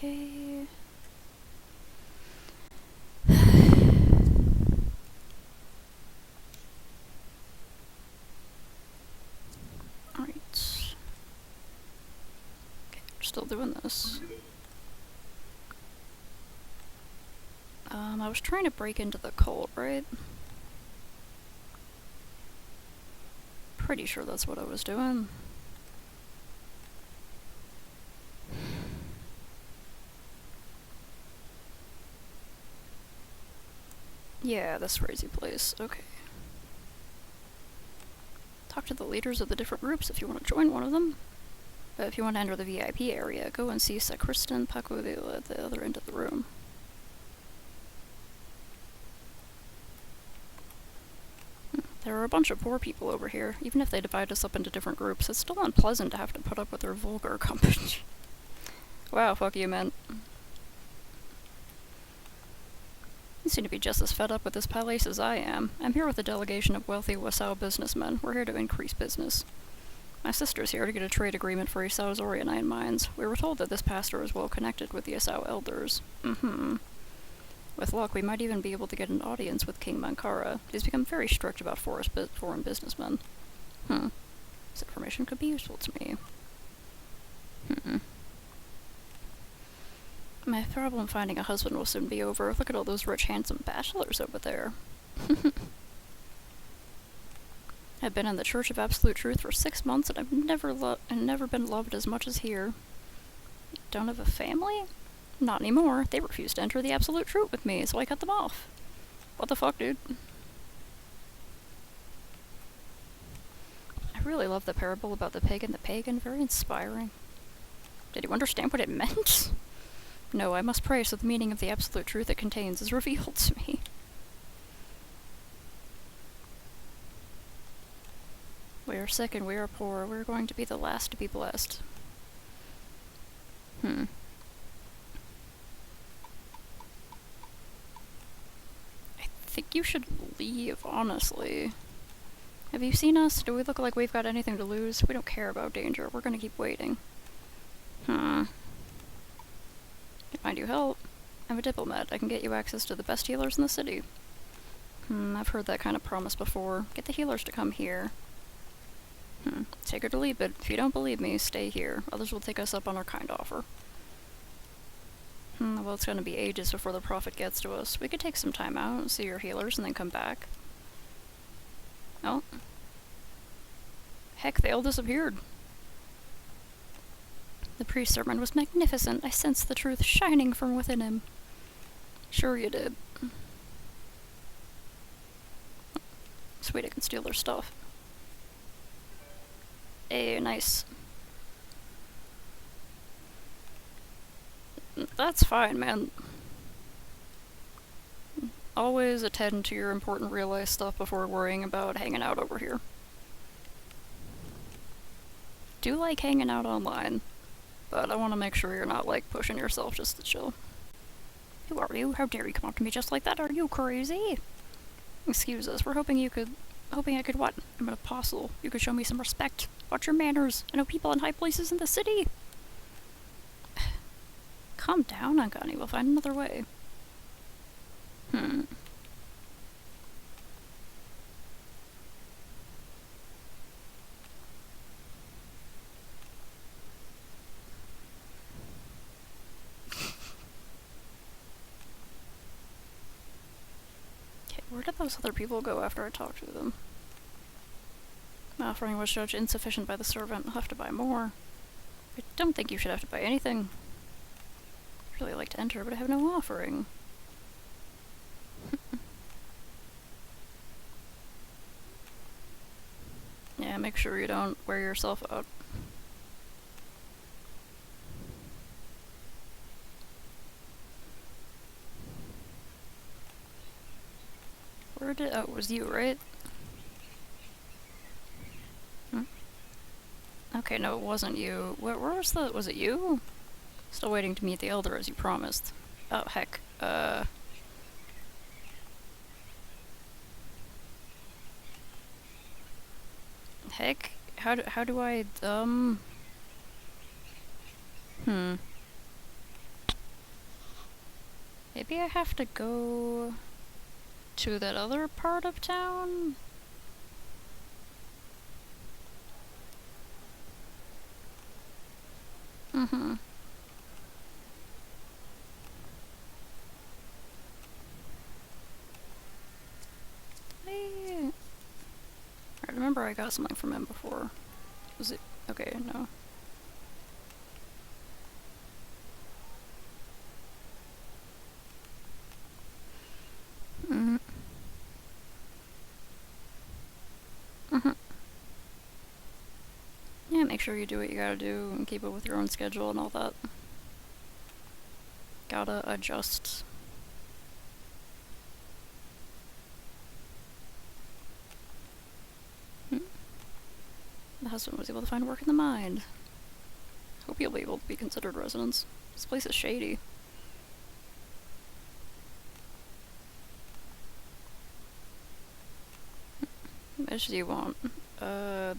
Okay. Alright. Okay, we're still doing this. I was trying to break into the cult, right? Pretty sure that's what I was doing. Yeah, this crazy place. Okay. Talk to the leaders of the different groups if you want to join one of them. But if you want to enter the VIP area, go and see Sacristan Pacuavila at the other end of the room. There are a bunch of poor people over here. Even if they divide us up into different groups, it's still unpleasant to have to put up with their vulgar company. Wow, fuck you, man. You seem to be just as fed up with this palace as I am. I'm here with a delegation of wealthy Wasau businessmen. We're here to increase business. My sister's here to get a trade agreement for Isau's Orionine mines. We were told that this pastor is well connected with the Isau elders. With luck, we might even be able to get an audience with King Mankara. He's become very strict about foreign businessmen. This information could be useful to me. My problem finding a husband will soon be over. Look at all those rich, handsome bachelors over there. I've been in the Church of Absolute Truth for 6 months, and I've never been loved as much as here. Don't have a family? Not anymore. They refused to enter the Absolute Truth with me, so I cut them off. What the fuck, dude? I really love the parable about the pig and the pagan. Very inspiring. Did you understand what it meant? No, I must pray so the meaning of the absolute truth it contains is revealed to me. We are sick and we are poor. We're going to be the last to be blessed. I think you should leave, honestly. Have you seen us? Do we look like we've got anything to lose? We don't care about danger. We're gonna keep waiting. Mind you help. I'm a diplomat. I can get you access to the best healers in the city. I've heard that kind of promise before. Get the healers to come here. Take it or leave it. If you don't believe me, stay here. Others will take us up on our kind offer. Well, it's gonna be ages before the prophet gets to us. We could take some time out and see your healers and then come back. Oh. Heck, they all disappeared. The priest's sermon was magnificent. I sensed the truth shining from within him. Sure you did. Sweet, I can steal their stuff. Hey, nice. That's fine, man. Always attend to your important real-life stuff before worrying about hanging out over here. Do like hanging out online, but I want to make sure you're not, like, pushing yourself just to chill. Who are you? How dare you come up to me just like that? Are you crazy? Excuse us, we're hoping I could what? I'm an apostle. You could show me some respect. Watch your manners. I know people in high places in the city. Calm down, Ankani. We'll find another way. Okay, where did those other people go after I talked to them? My offering was judged insufficient by the servant. I'll have to buy more. I don't think you should have to buy anything. I'd really like to enter, but I have no offering. Yeah, make sure you don't wear yourself out. Where did... oh, it was you, right? Okay, no, it wasn't you. Where was the... was it you? Still waiting to meet the Elder as you promised. Oh, heck. Heck? How do I, Maybe I have to go to that other part of town? Mm-hmm. I remember I got something from him before. Was it? Okay, no. Mm-hmm. Mm-hmm. Yeah, make sure you do what you gotta do and keep it with your own schedule and all that. Gotta adjust. The husband was able to find work in the mine. Hope you'll be able to be considered residents. This place is shady. How much do you want? What?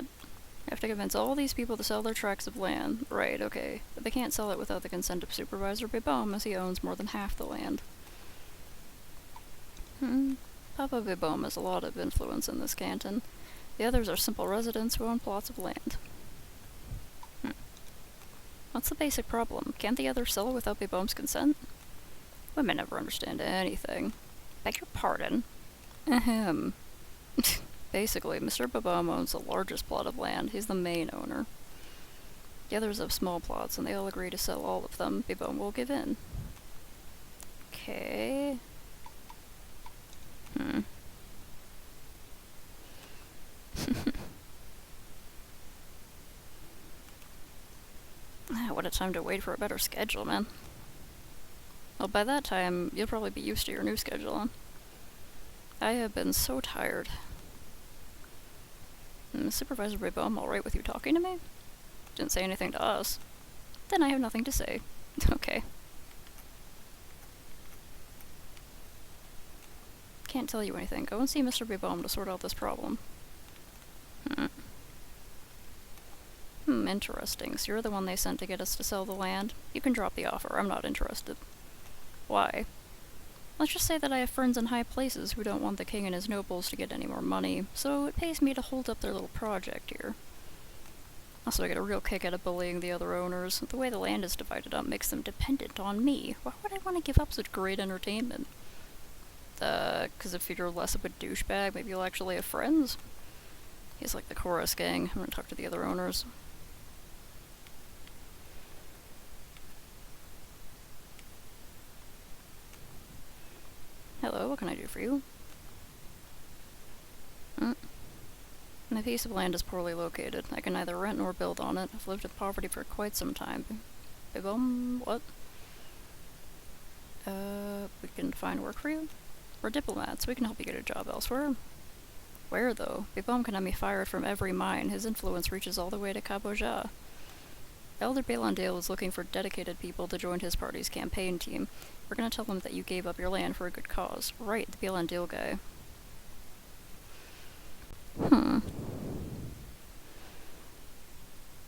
You have to convince all these people to sell their tracts of land. Right, okay. But they can't sell it without the consent of Supervisor Bibom, as he owns more than half the land. Papa Bibom has a lot of influence in this canton. The others are simple residents who own plots of land. What's the basic problem? Can't the others sell it without Bibom's consent? Women never understand anything. Beg your pardon? Ahem. Basically, Mr. Bibom owns the largest plot of land. He's the main owner. The others have small plots, and they all agree to sell all of them. Bibom will give in. Okay. What a time to wait for a better schedule, man. Well, by that time, you'll probably be used to your new schedule, huh? I have been so tired. Supervisor Bibom, alright with you talking to me? Didn't say anything to us. Then I have nothing to say. Okay. Can't tell you anything. Go and see Mr. Bibom to sort out this problem. Interesting. So you're the one they sent to get us to sell the land? You can drop the offer. I'm not interested. Why? Let's just say that I have friends in high places who don't want the king and his nobles to get any more money, so it pays me to hold up their little project here. Also, I get a real kick out of bullying the other owners. The way the land is divided up makes them dependent on me. Why would I want to give up such great entertainment? 'Cause if you're less of a douchebag, maybe you'll actually have friends? He's like the chorus gang. I'm gonna talk to the other owners. Hello, what can I do for you? My piece of land is poorly located. I can neither rent nor build on it. I've lived in poverty for quite some time. Bibom, what? We can find work for you? We're diplomats. We can help you get a job elsewhere. Where, though? Bibom can have me fired from every mine. His influence reaches all the way to Kaboja. Elder Belandale is looking for dedicated people to join his party's campaign team. We're gonna tell them that you gave up your land for a good cause. Right, the Belandale guy.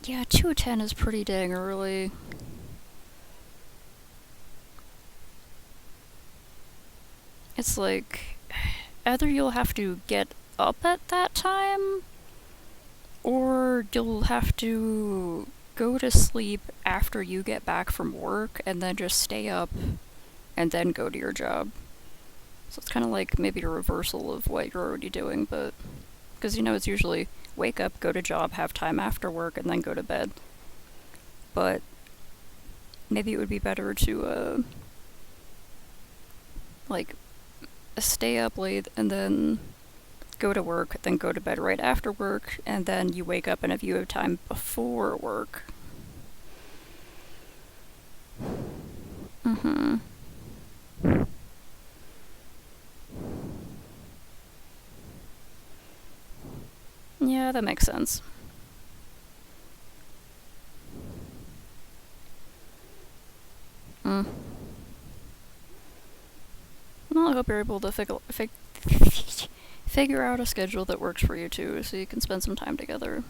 Yeah, 2:10 is pretty dang early. It's like, either you'll have to get up at that time, or you'll have to go to sleep after you get back from work and then just stay up and then go to your job. So it's kind of like maybe a reversal of what you're already doing, but because it's usually wake up, go to job, have time after work, and then go to bed. But maybe it would be better to stay up late and then go to work, then go to bed right after work, and then you wake up and if you have time before work. Yeah, that makes sense. Well, I hope you're able to figure out a schedule that works for you too, so you can spend some time together.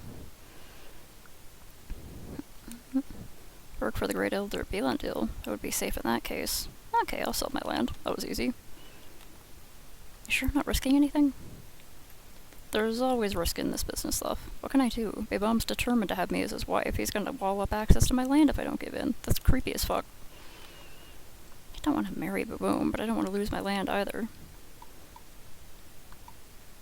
Work for the Great Elder Belandil. I would be safe in that case. Okay, I'll sell my land. That was easy. You sure I'm not risking anything? There's always risk in this business stuff. What can I do? Beibom's determined to have me as his wife. He's gonna wall up access to my land if I don't give in. That's creepy as fuck. I don't want to marry Beibom, but I don't want to lose my land either.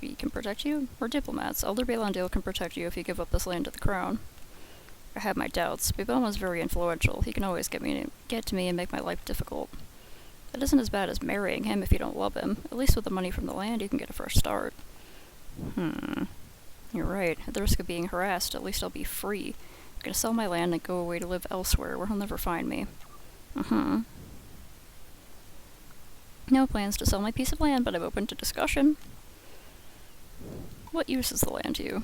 We can protect you? We're diplomats. Elder Belandil can protect you if you give up this land to the crown. I have my doubts. Beibom is very influential. He can always get to me and make my life difficult. It isn't as bad as marrying him if you don't love him. At least with the money from the land, you can get a fresh start. You're right. At the risk of being harassed, at least I'll be free. I'm gonna sell my land and go away to live elsewhere where he'll never find me. No plans to sell my piece of land, but I'm open to discussion. What use is the land to you?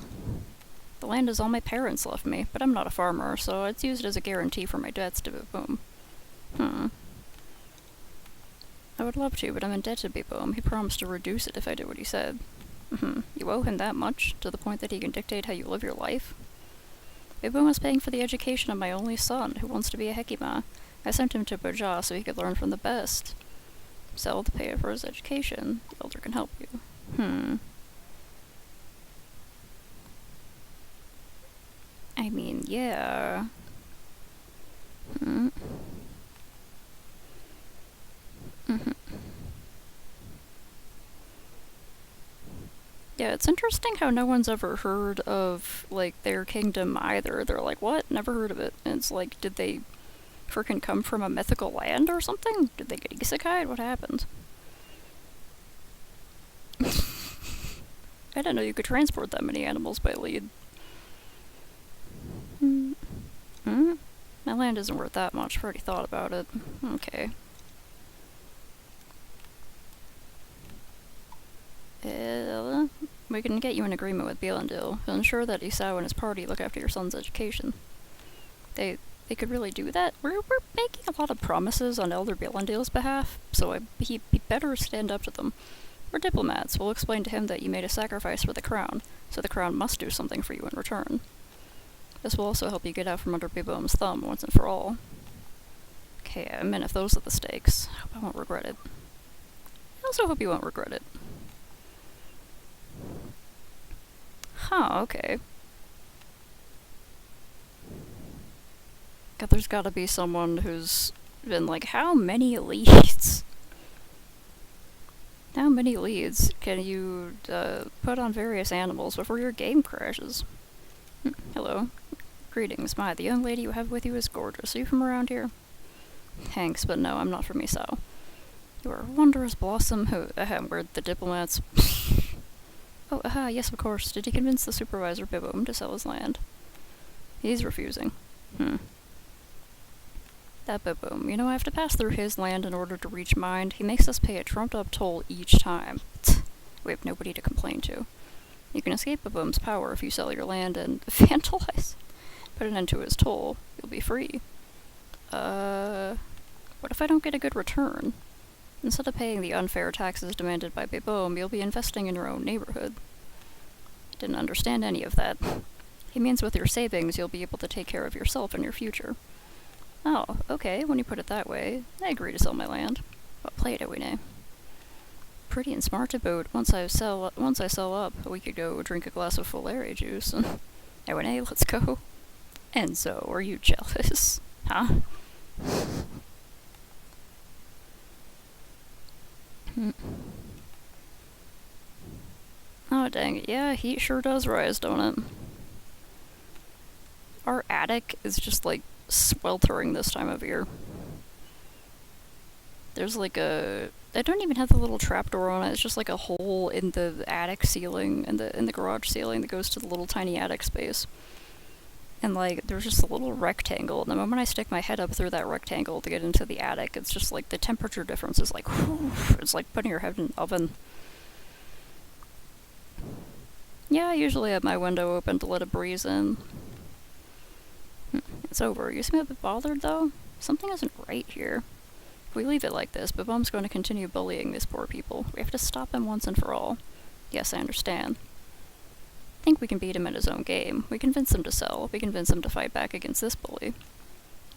The land is all my parents left me, but I'm not a farmer, so it's used as a guarantee for my debts to Beibom. I would love to, but I'm in debt to Beibom. He promised to reduce it if I did what he said. You owe him that much, to the point that he can dictate how you live your life? Beibom is paying for the education of my only son, who wants to be a Hekima. I sent him to Bojah so he could learn from the best. Sell to pay for his education. The elder can help you. I mean, yeah. Yeah, it's interesting how no one's ever heard of, like, their kingdom either. They're like, what? Never heard of it. And it's like, did they frickin' come from a mythical land or something? Did they get isekai'd? What happened? I didn't know you could transport that many animals by lead. My land isn't worth that much. I've already thought about it. Okay. We can get you an agreement with Belandil. He'll ensure that Isao and his party look after your son's education. They could really do that? We're making a lot of promises on Elder Belandil's behalf, so he'd better stand up to them. We're diplomats. We'll explain to him that you made a sacrifice for the crown, so the crown must do something for you in return. This will also help you get out from under Beibom's thumb once and for all. Okay, I mean, if those are the stakes, I hope I won't regret it. I also hope you won't regret it. Okay. God, there's gotta be someone who's been like, how many leads? How many leads can you put on various animals before your game crashes? Hello. Greetings, Mai. The young lady you have with you is gorgeous. Are you from around here? Thanks, but no, I'm not from Isao. You are a wondrous blossom who, we're the diplomats. Oh, yes, of course. Did you convince the supervisor Beibom to sell his land? He's refusing. That Beibom. You know, I have to pass through his land in order to reach mine. He makes us pay a trumped-up toll each time. We have nobody to complain to. You can escape Beibom's power if you sell your land and vandalize. Put an end to his toll. You'll be free. What if I don't get a good return? Instead of paying the unfair taxes demanded by Beibom, you'll be investing in your own neighborhood. Didn't understand any of that. He means with your savings, you'll be able to take care of yourself in your future. Oh, okay, when you put it that way, I agree to sell my land. But play it, Ewine. Pretty and smart to boot. Once I sell up, we could go drink a glass of Fulleri juice. Ewine, let's go. Enzo, are you jealous? Huh? Oh, dang it. Yeah, heat sure does rise, don't it? Our attic is just, like, sweltering this time of year. There's, like, I don't even have the little trapdoor on it. It's just, like, a hole in the attic ceiling, in the garage ceiling that goes to the little tiny attic space. And, like, there's just a little rectangle, and the moment I stick my head up through that rectangle to get into the attic, it's just, like, the temperature difference is, like, whew, it's like putting your head in an oven. Yeah, I usually have my window open to let a breeze in. It's over. You seem a bit bothered, though? Something isn't right here. If we leave it like this, Beibom's going to continue bullying these poor people. We have to stop him once and for all. Yes, I understand. Think we can beat him at his own game. We convince him to sell. We convince him to fight back against this bully.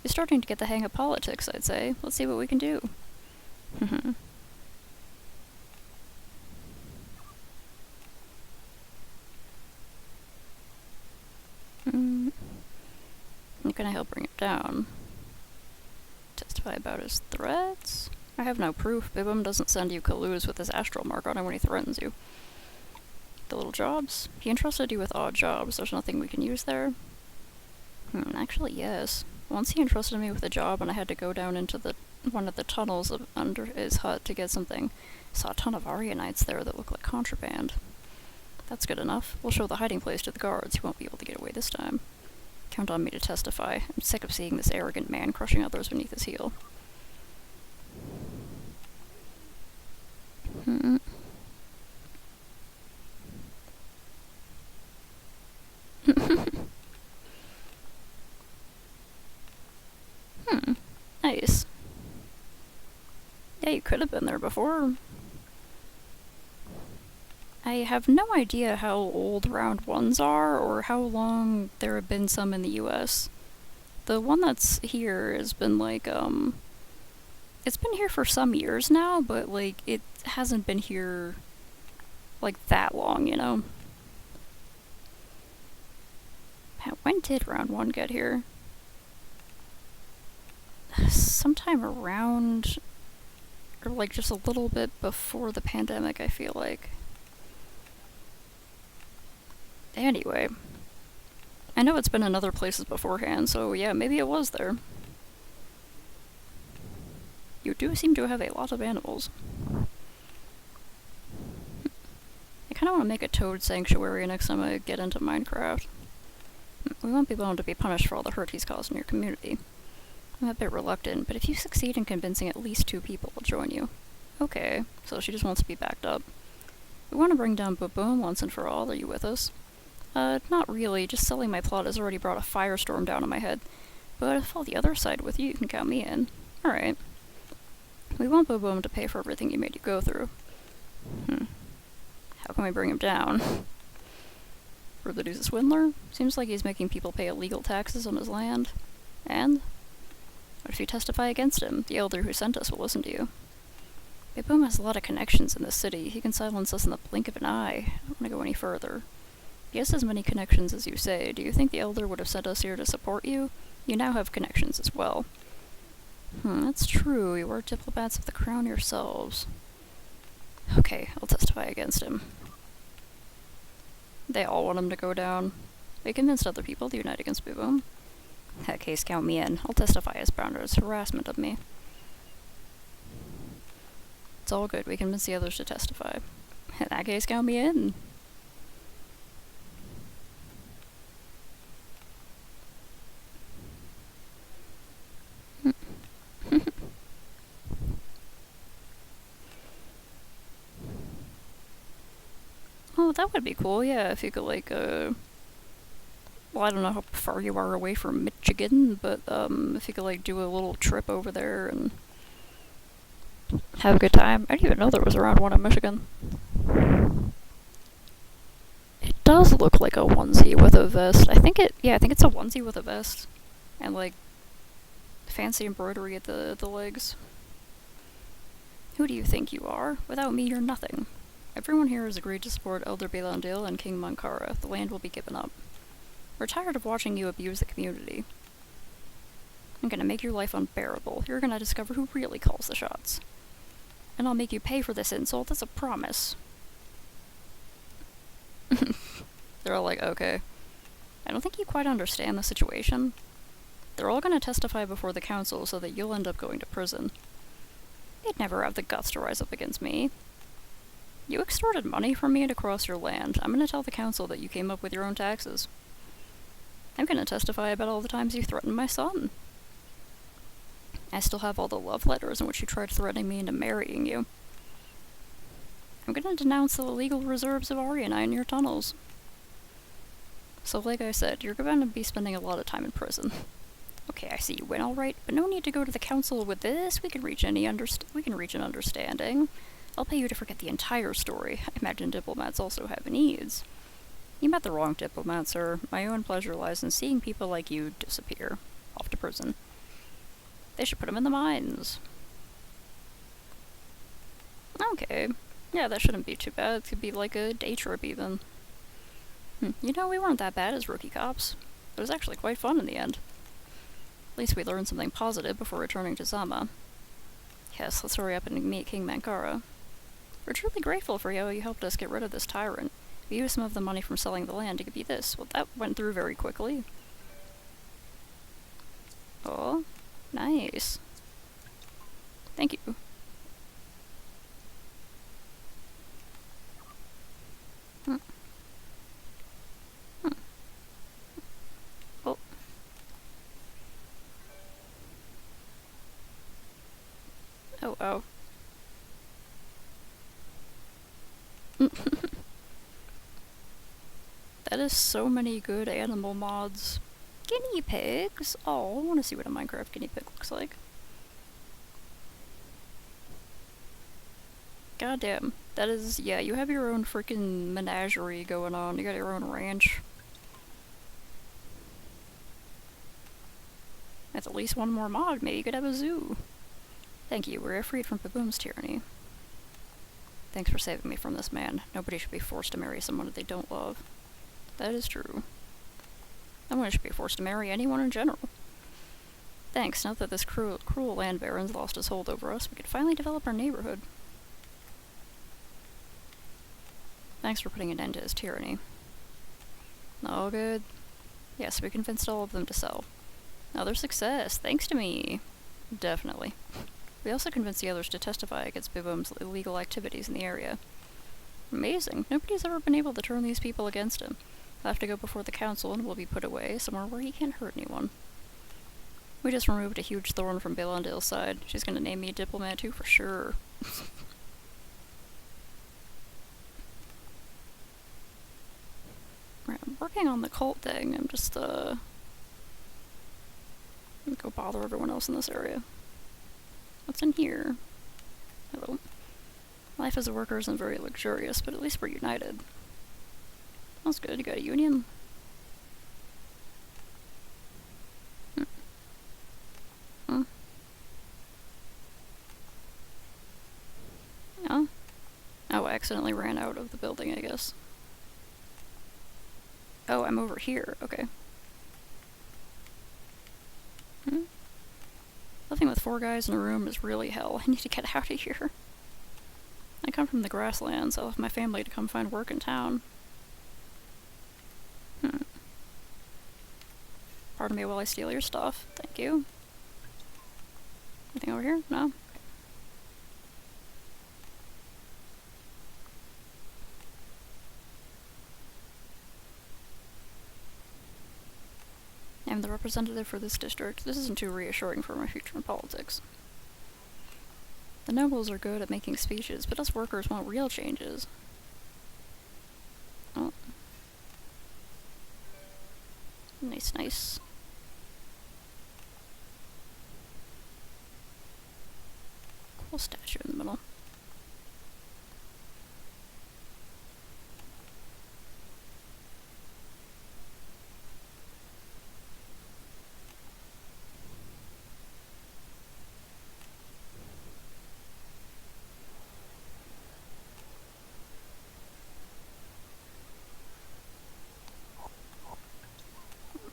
You're starting to get the hang of politics, I'd say. Let's see what we can do. I'm gonna help bring it down. Testify about his threats? I have no proof. Bibum doesn't send you colludes with his astral mark on him when he threatens you. The little jobs? He entrusted you with odd jobs. There's nothing we can use there? Actually, yes. Once he entrusted me with a job and I had to go down into one of the tunnels under his hut to get something. Saw a ton of Aryanites there that look like contraband. That's good enough. We'll show the hiding place to the guards. He won't be able to get away this time. Count on me to testify. I'm sick of seeing this arrogant man crushing others beneath his heel. Nice. Yeah, you could have been there before. I have no idea how old round ones are, or how long there have been some in the US. The one that's here has been like, it's been here for some years now, but like, it hasn't been here like that long, you know? When did round one get here? Sometime around, or like just a little bit before the pandemic, I feel like. Anyway, I know it's been in other places beforehand, so yeah, maybe it was there. You do seem to have a lot of animals. I kinda wanna make a toad sanctuary next time I get into Minecraft. We won't be willing to be punished for all the hurt he's caused in your community. I'm a bit reluctant, but if you succeed in convincing at least 2 people, we'll join you. Okay, so she just wants to be backed up. We want to bring down Baboom once and for all. Are you with us? Not really. Just selling my plot has already brought a firestorm down on my head. But if all the other side with you, you can count me in. Alright. We want Baboom to pay for everything he made you go through. How can we bring him down? Rubidu's a swindler? Seems like he's making people pay illegal taxes on his land. And? What if you testify against him? The elder who sent us will listen to you. Baboom has a lot of connections in this city. He can silence us in the blink of an eye. I don't want to go any further. He has as many connections as you say. Do you think the elder would have sent us here to support you? You now have connections as well. That's true. You are diplomats of the crown yourselves. Okay, I'll testify against him. They all want him to go down. They convinced other people to unite against Baboom. In that case, count me in. I'll testify as Bounder's harassment of me. It's all good. We convince the others to testify. In that case, count me in. Oh, that would be cool, yeah, if you could, like, well, I don't know how far you are away from Michigan, but, if you could, like, do a little trip over there and have a good time. I didn't even know there was around one in Michigan. It does look like a onesie with a vest. I think it's a onesie with a vest. And, like, fancy embroidery at the legs. Who do you think you are? Without me, you're nothing. Everyone here has agreed to support Elder Belandil and King Mankara. The land will be given up. We're tired of watching you abuse the community. I'm gonna make your life unbearable. You're gonna discover who really calls the shots. And I'll make you pay for this insult as a promise. They're all like, okay. I don't think you quite understand the situation. They're all gonna testify before the council so that you'll end up going to prison. They'd never have the guts to rise up against me. You extorted money from me to cross your land. I'm gonna tell the council that you came up with your own taxes. I'm gonna testify about all the times you threatened my son. I still have all the love letters in which you tried threatening me into marrying you. I'm gonna denounce the illegal reserves of Aryani in your tunnels. So like I said, you're gonna be spending a lot of time in prison. Okay, I see you win alright, but no need to go to the council with this. We can reach an understanding. I'll pay you to forget the entire story. I imagine diplomats also have needs. You met the wrong diplomat, sir. My own pleasure lies in seeing people like you disappear. Off to prison. They should put them in the mines. Okay. Yeah, that shouldn't be too bad. It could be like a day trip even. You know, we weren't that bad as rookie cops. It was actually quite fun in the end. At least we learned something positive before returning to Zama. Yes, let's hurry up and meet King Mankara. We're truly grateful for how you helped us get rid of this tyrant. We used some of the money from selling the land to give you this. Well, that went through very quickly. Oh, nice. Thank you. Oh. Oh. That is so many good animal mods. Guinea pigs? Oh, I want to see what a Minecraft guinea pig looks like. Goddamn. That is, yeah, you have your own freaking menagerie going on. You got your own ranch. That's at least one more mod. Maybe you could have a zoo. Thank you. We're freed from Baboom's tyranny. Thanks for saving me from this man. Nobody should be forced to marry someone that they don't love. That is true. No one should be forced to marry anyone in general. Thanks. Now that this cruel land baron's lost his hold over us, we can finally develop our neighborhood. Thanks for putting an end to his tyranny. All good. Yes, we convinced all of them to sell. Another success, thanks to me. Definitely. We also convinced the others to testify against Baboom's illegal activities in the area. Amazing. Nobody's ever been able to turn these people against him. He'll have to go before the council and will be put away somewhere where he can't hurt anyone. We just removed a huge thorn from Belondale's side. She's gonna name me a diplomat too, for sure. Right, I'm working on the cult thing. I'm just, go bother everyone else in this area. What's in here? Hello. Life as a worker isn't very luxurious, but at least we're united. That's good. You got a union? Oh? Oh, I accidentally ran out of the building, I guess. Oh, I'm over here. Okay. Living with 4 guys in a room is really hell. I need to get out of here. I come from the grasslands. I left my family to come find work in town. Pardon me while I steal your stuff. Thank you. Anything over here? No? Okay. I'm the representative for this district. This isn't too reassuring for my future in politics. The nobles are good at making speeches, but us workers want real changes. Oh. Nice. Cool statue in the middle.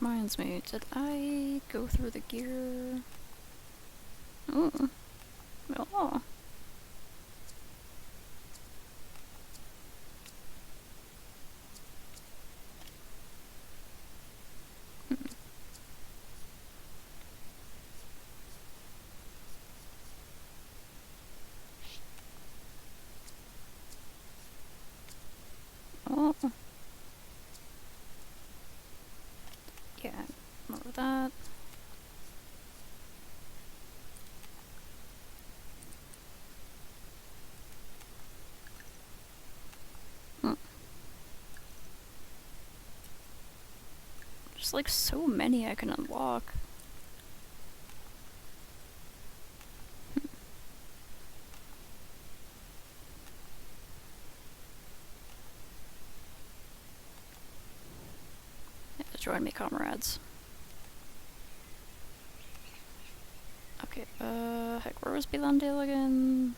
Reminds me, did I go through the gear? Oh. Oh. Oh. Yeah, more of that. There's like so many I can unlock. Yeah, join me, comrades. Okay, heck, where was Bilandale again?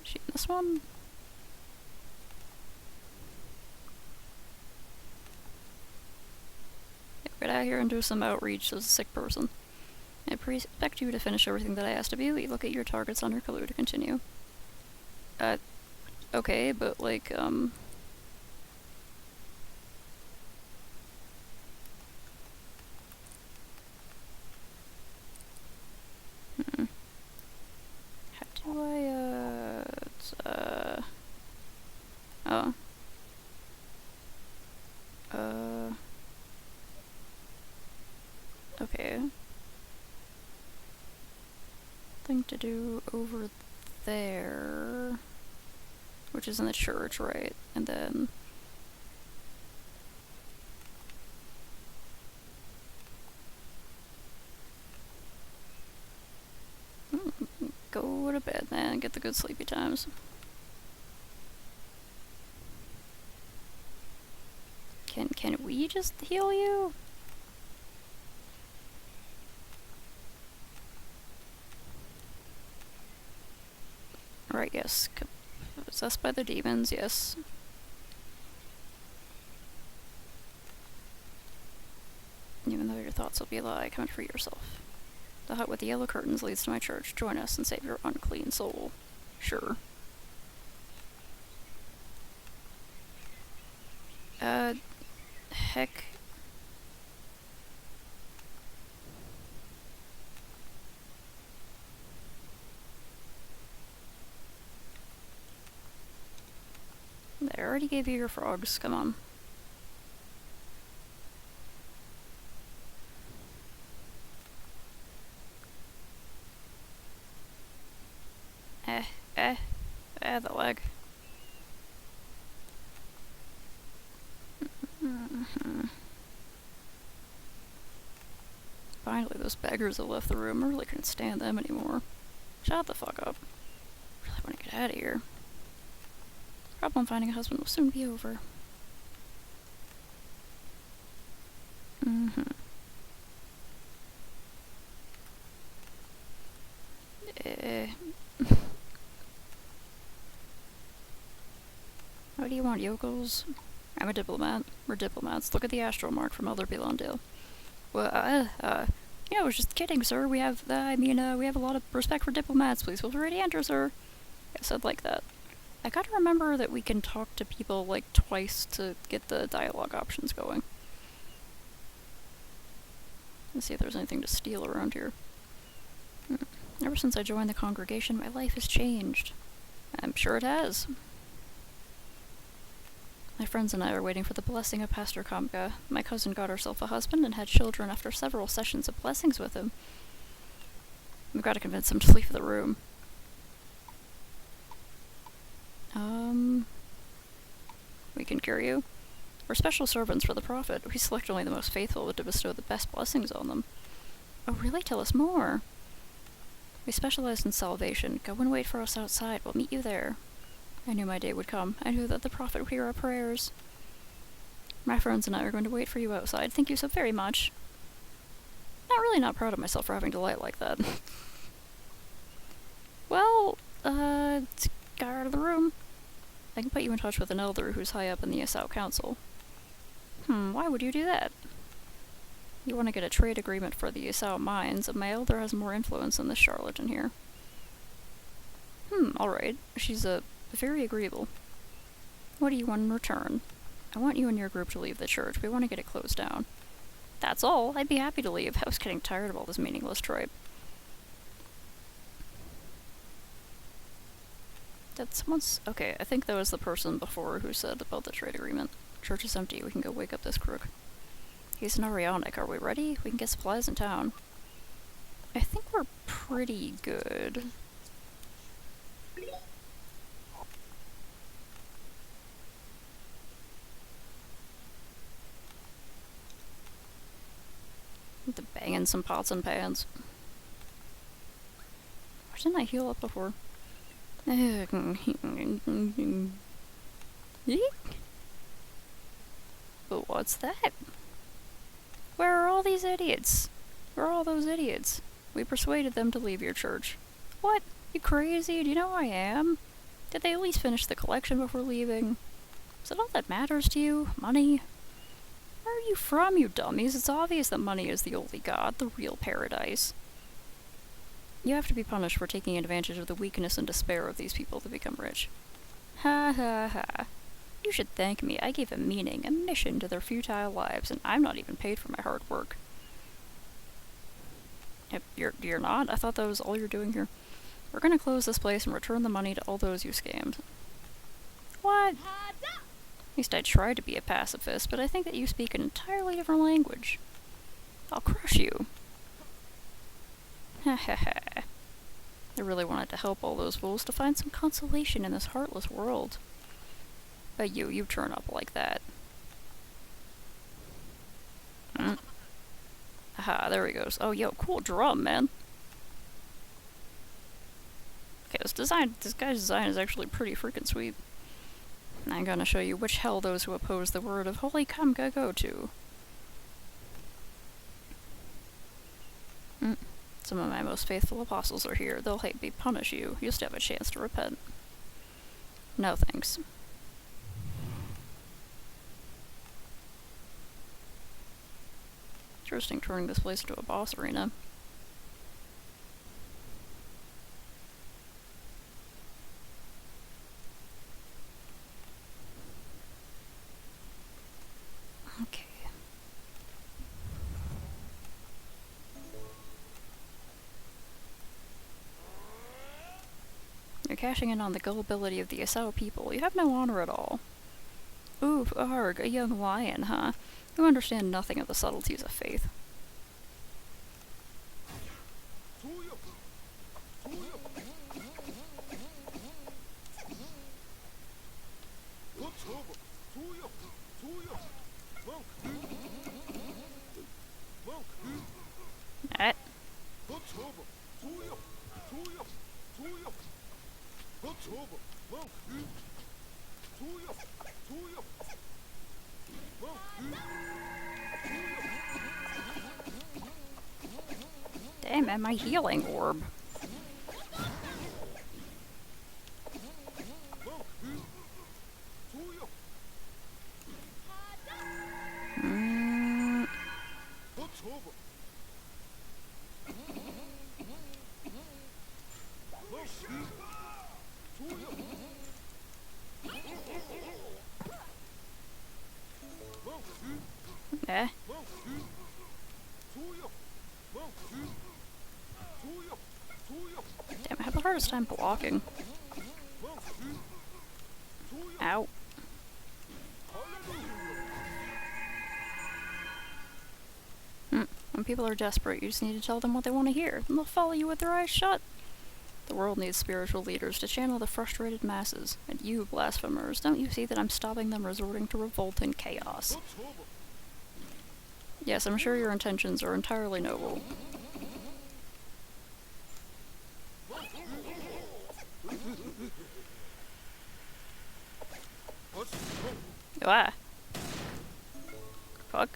Is she in this one? Yeah, get out here and do some outreach as a sick person. I expect you to finish everything that I asked of you. You look at your targets on your clue to continue. Okay, but like, How do I, oh. Okay. Thing to do over there, which is in the church, right? And then go to bed, man. Get the good sleepy times. Can we just heal you? Right, yes. Possessed by the demons, yes. Even though your thoughts will be a lie, come and free yourself. The hut with the yellow curtains leads to my church. Join us and save your unclean soul. Sure. Heck. I already gave you your frogs, come on. The leg. Finally, those beggars have left the room. I really couldn't stand them anymore. Shut the fuck up. Really want to get out of here. Problem finding a husband will soon be over. What do you want, yokels? I'm a diplomat. We're diplomats. Look at the astral mark from Elder Bilandale. Well, I was just kidding, sir. We have, we have a lot of respect for diplomats. Please feel free to enter, sir. I said like that. I gotta remember that we can talk to people, like, twice to get the dialogue options going. Let's see if there's anything to steal around here. Ever since I joined the congregation, my life has changed. I'm sure it has. My friends and I are waiting for the blessing of Pastor Kamka. My cousin got herself a husband and had children after several sessions of blessings with him. We've got to convince him to leave the room. We can cure you. We're special servants for the Prophet. We select only the most faithful to bestow the best blessings on them. Oh, really? Tell us more. We specialize in salvation. Go and wait for us outside. We'll meet you there. I knew my day would come. I knew that the Prophet would hear our prayers. My friends and I are going to wait for you outside. Thank you so very much. Not proud of myself for having to lie like that. Well, get out of the room. I can put you in touch with an elder who's high up in the Yesau Council. Why would you do that? You want to get a trade agreement for the Yesau mines, and my elder has more influence than this charlatan here. Alright. She's, very agreeable. What do you want in return? I want you and your group to leave the church. We want to get it closed down. That's all. I'd be happy to leave. I was getting tired of all this meaningless tripe. Okay, I think that was the person before who said about the trade agreement. Church is empty. We can go wake up this crook. He's an Arionic. Are we ready? We can get supplies in town. I think we're pretty good. To banging some pots and pans. Why didn't I heal up before? But what's that? Where are all these idiots? Where are all those idiots? We persuaded them to leave your church. What? You crazy? Do you know who I am? Did they at least finish the collection before leaving? Is that all that matters to you? Money? Where are you from, you dummies? It's obvious that money is the only god, the real paradise. You have to be punished for taking advantage of the weakness and despair of these people to become rich. Ha ha ha. You should thank me. I gave a meaning, a mission to their futile lives, and I'm not even paid for my hard work. You're not? I thought that was all you're doing here. We're gonna close this place and return the money to all those you scammed. What? At least I tried to be a pacifist, but I think that you speak an entirely different language. I'll crush you. Ha ha ha. I really wanted to help all those fools to find some consolation in this heartless world. But you turn up like that. Aha, there he goes. Oh, yo, cool drum, man. Okay, this guy's design is actually pretty freaking sweet. I'm gonna show you which hell those who oppose the word of Holy Kamga go to. Some of my most faithful apostles are here. They'll help me punish you. You'll still have a chance to repent. No thanks. Interesting turning this place into a boss arena. Okay. You're cashing in on the gullibility of the Asao people. You have no honor at all. Ooh, arg, a young lion, huh? You understand nothing of the subtleties of faith. Alright. Damn, man, my healing orb. Eh? Damn, I have the hardest time blocking. Ow. When people are desperate, you just need to tell them what they want to hear, and they'll follow you with their eyes shut. The world needs spiritual leaders to channel the frustrated masses, and you, blasphemers, don't you see that I'm stopping them resorting to revolt and chaos? Yes, I'm sure your intentions are entirely noble. Ah. Fuck.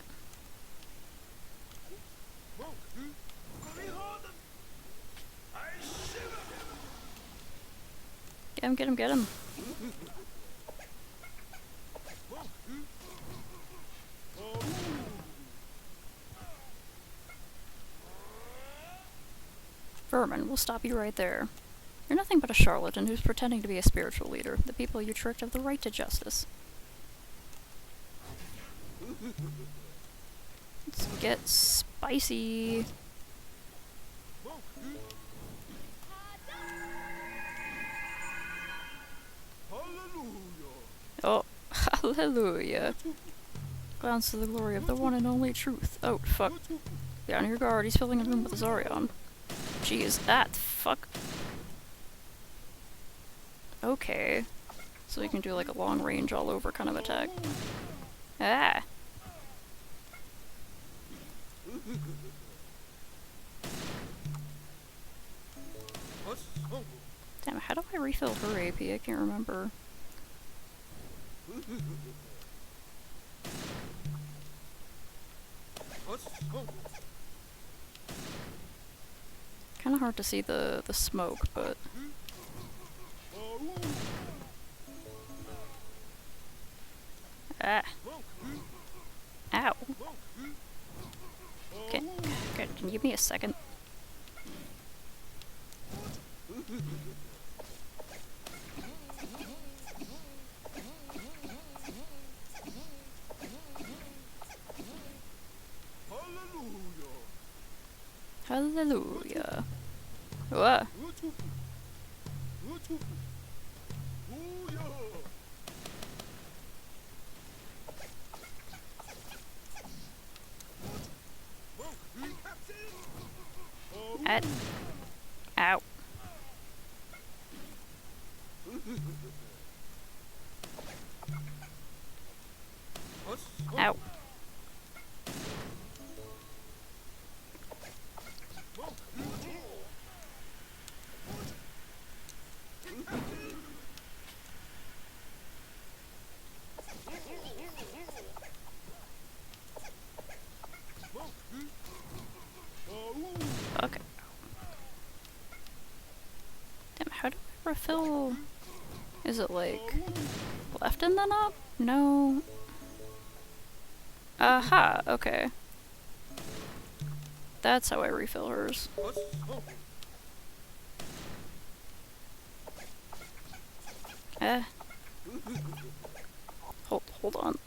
Get him, get him, get him. Vermin, we'll stop you right there. You're nothing but a charlatan who's pretending to be a spiritual leader. The people you tricked have the right to justice. Let's get spicy. Oh, hallelujah. Glance to the glory of the one and only truth. Oh, fuck. Be on your guard, he's filling a room with Azarion. Jeez, that fuck. Okay. So you can do like a long range all over kind of attack. Ah! Damn, how do I refill her AP? I can't remember. Kinda hard to see the smoke, but... Ah. Ow. Okay, can you give me a second? Hallelujah. Whoa. At. Ow. Ow. Okay. Damn, how do I refill? Is it like left and then up? No. Aha, okay. That's how I refill hers. Eh. Hold on.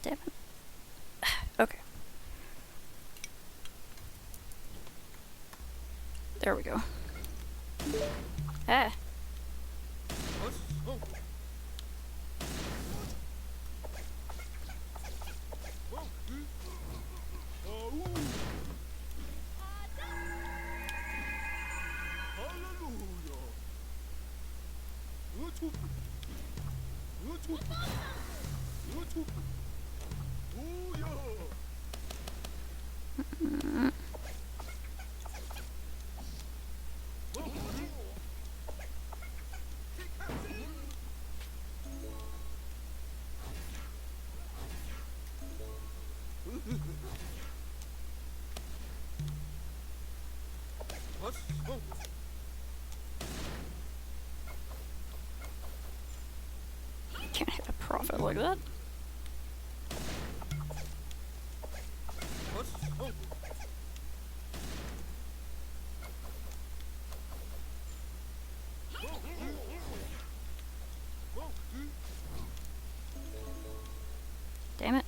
Damn it. Okay. There we go. Ah. Can't hit a profit like that. Damn it.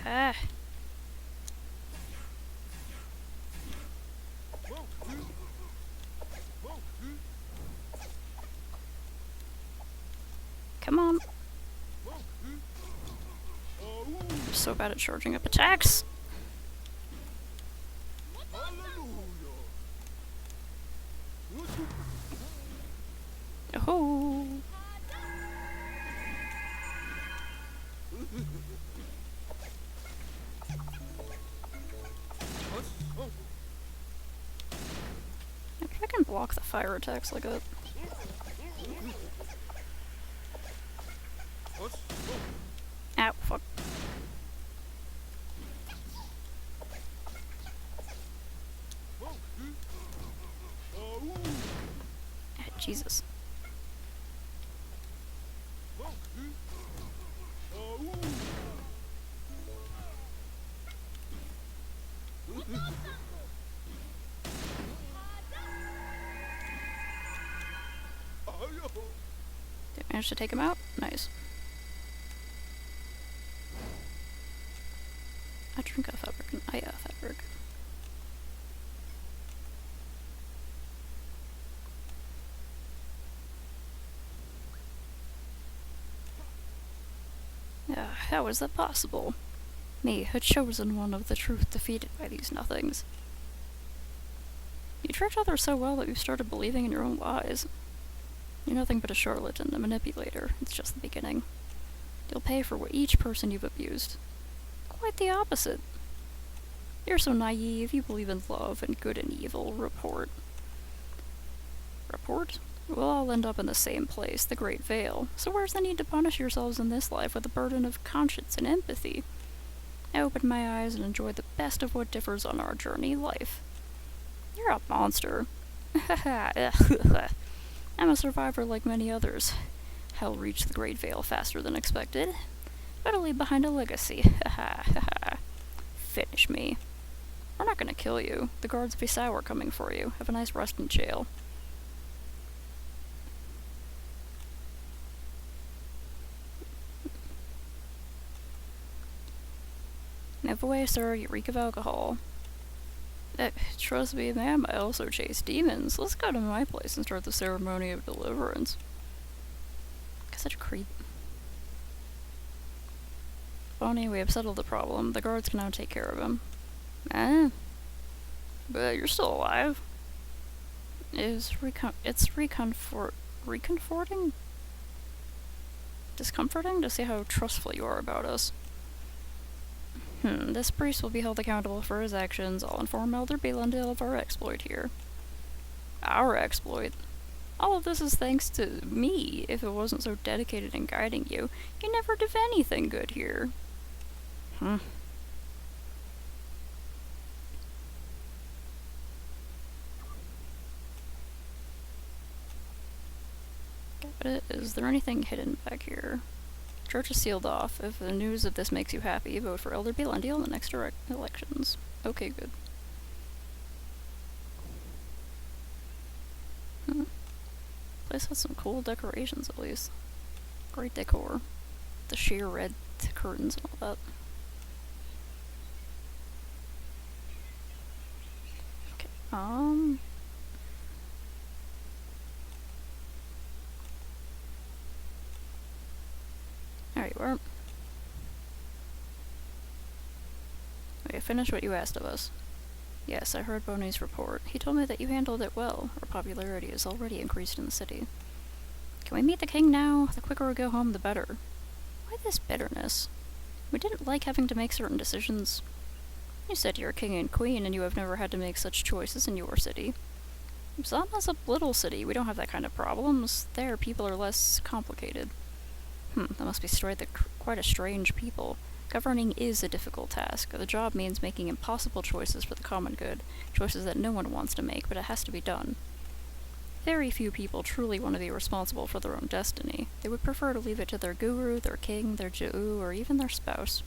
Ah. Come on. I'm so bad at charging up attacks. Oh. If I can block the fire attacks like that. Ow, fuck. Ah, Jesus. Did I manage to take him out? Nice. I drink a fabric and I fabric. How is that possible? Me, a chosen one of the truth defeated by these nothings. You tricked others so well that you started believing in your own lies. You're nothing but a charlatan, a manipulator. It's just the beginning. You'll pay for each person you've abused. Quite the opposite. You're so naive, you believe in love and good and evil. Report. Report? We'll all end up in the same place, the Great Vale. So where's the need to punish yourselves in this life with a burden of conscience and empathy? I opened my eyes and enjoyed the best of what differs on our journey, life. You're a monster. I'm a survivor like many others. Hell reached the Great Vale faster than expected, but I leave behind a legacy. Finish me. We're not gonna kill you. The guards of Isao are coming for you. Have a nice rest in jail. Move away, sir. You reek of alcohol. Trust me, ma'am, I also chase demons. Let's go to my place and start the ceremony of deliverance. Such a creep. Bonnie, we have settled the problem. The guards can now take care of him. But you're still alive. It's reconforting? Discomforting to see how trustful you are about us. This priest will be held accountable for his actions. I'll inform Elder Belandale of our exploit here. Our exploit? All of this is thanks to me. If it wasn't so dedicated in guiding you, you never did anything good here. Is there anything hidden back here? Church is sealed off. If the news of this makes you happy, vote for Elder Belandale in the next elections. Okay, good. Place has some cool decorations, at least. Great decor. The sheer red curtains and all that. Okay, there you are. Okay, finish what you asked of us. Yes, I heard Bonnie's report. He told me that you handled it well. Our popularity is already increased in the city. Can we meet the king now? The quicker we go home, the better. Why this bitterness? We didn't like having to make certain decisions. You said you're king and queen, and you have never had to make such choices in your city. Zama's a little city. We don't have that kind of problems. There, people are less complicated. That must be quite a strange people. Governing is a difficult task. The job means making impossible choices for the common good, choices that no one wants to make, but it has to be done. Very few people truly want to be responsible for their own destiny. They would prefer to leave it to their guru, their king, their Ju'u, or even their spouse.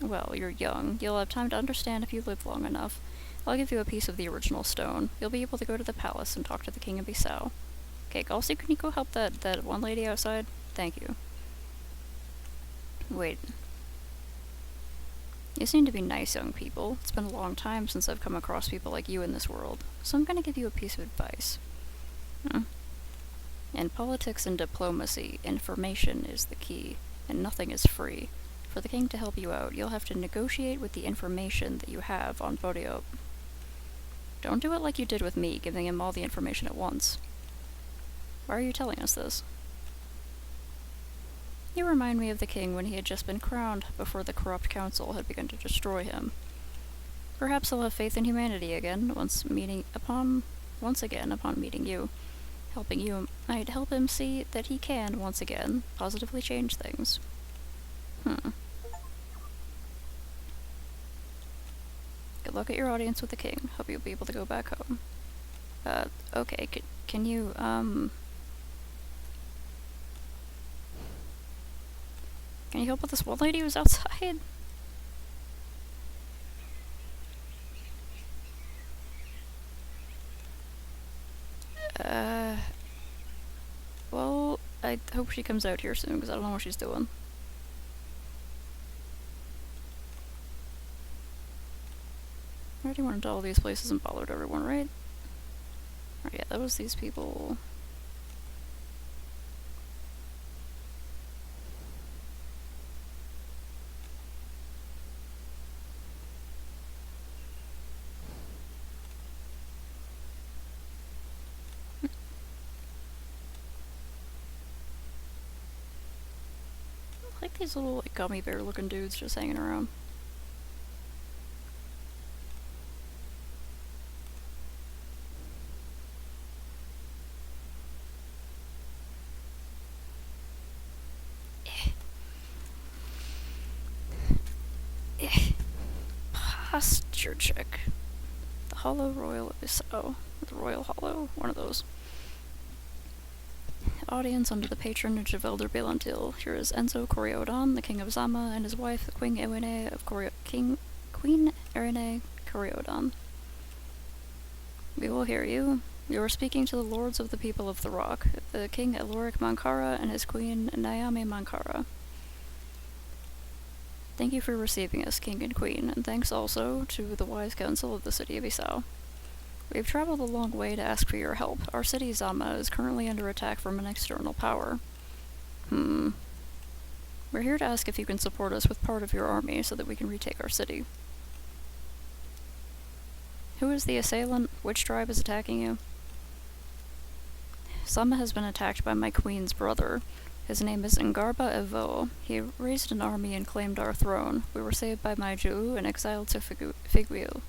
Well, you're young. You'll have time to understand if you live long enough. I'll give you a piece of the original stone. You'll be able to go to the palace and talk to the king of Isao. Okay, Galsi, can you go help that one lady outside? Thank you. Wait. You seem to be nice young people. It's been a long time since I've come across people like you in this world, so I'm gonna give you a piece of advice. In politics and diplomacy, information is the key, and nothing is free. For the king to help you out, you'll have to negotiate with the information that you have on Bodio. Don't do it like you did with me, giving him all the information at once. Why are you telling us this? You remind me of the king when he had just been crowned, before the corrupt council had begun to destroy him. Perhaps he'll have faith in humanity again, once again upon meeting you. Helping you might help him see that he can, once again, positively change things. Good luck at your audience with the king. Hope you'll be able to go back home. Okay, can you, Can you help with this one lady who's outside? Well, I hope she comes out here soon, because I don't know what she's doing. I already went into all these places and bothered everyone, right? Oh, yeah, that was these people. I like these little like gummy bear looking dudes just hanging around. Posture check. The Hollow Royal of Isao. The Royal Hollow. One of those. Audience under the patronage of Elder Belandil. Here is Enzo Coriodan, the King of Zama, and his wife, Queen Irene of Queen Irene Coriodan. We will hear you. You are speaking to the lords of the people of the Rock, the King Eloric Mankara and his Queen Naomi Mankara. Thank you for receiving us, King and Queen, and thanks also to the wise council of the city of Isao. We have traveled a long way to ask for your help. Our city, Zama, is currently under attack from an external power. We're here to ask if you can support us with part of your army so that we can retake our city. Who is the assailant? Which tribe is attacking you? Zama has been attacked by my queen's brother. His name is Ngarba Evo. He raised an army and claimed our throne. We were saved by Maiju and exiled to Figuil.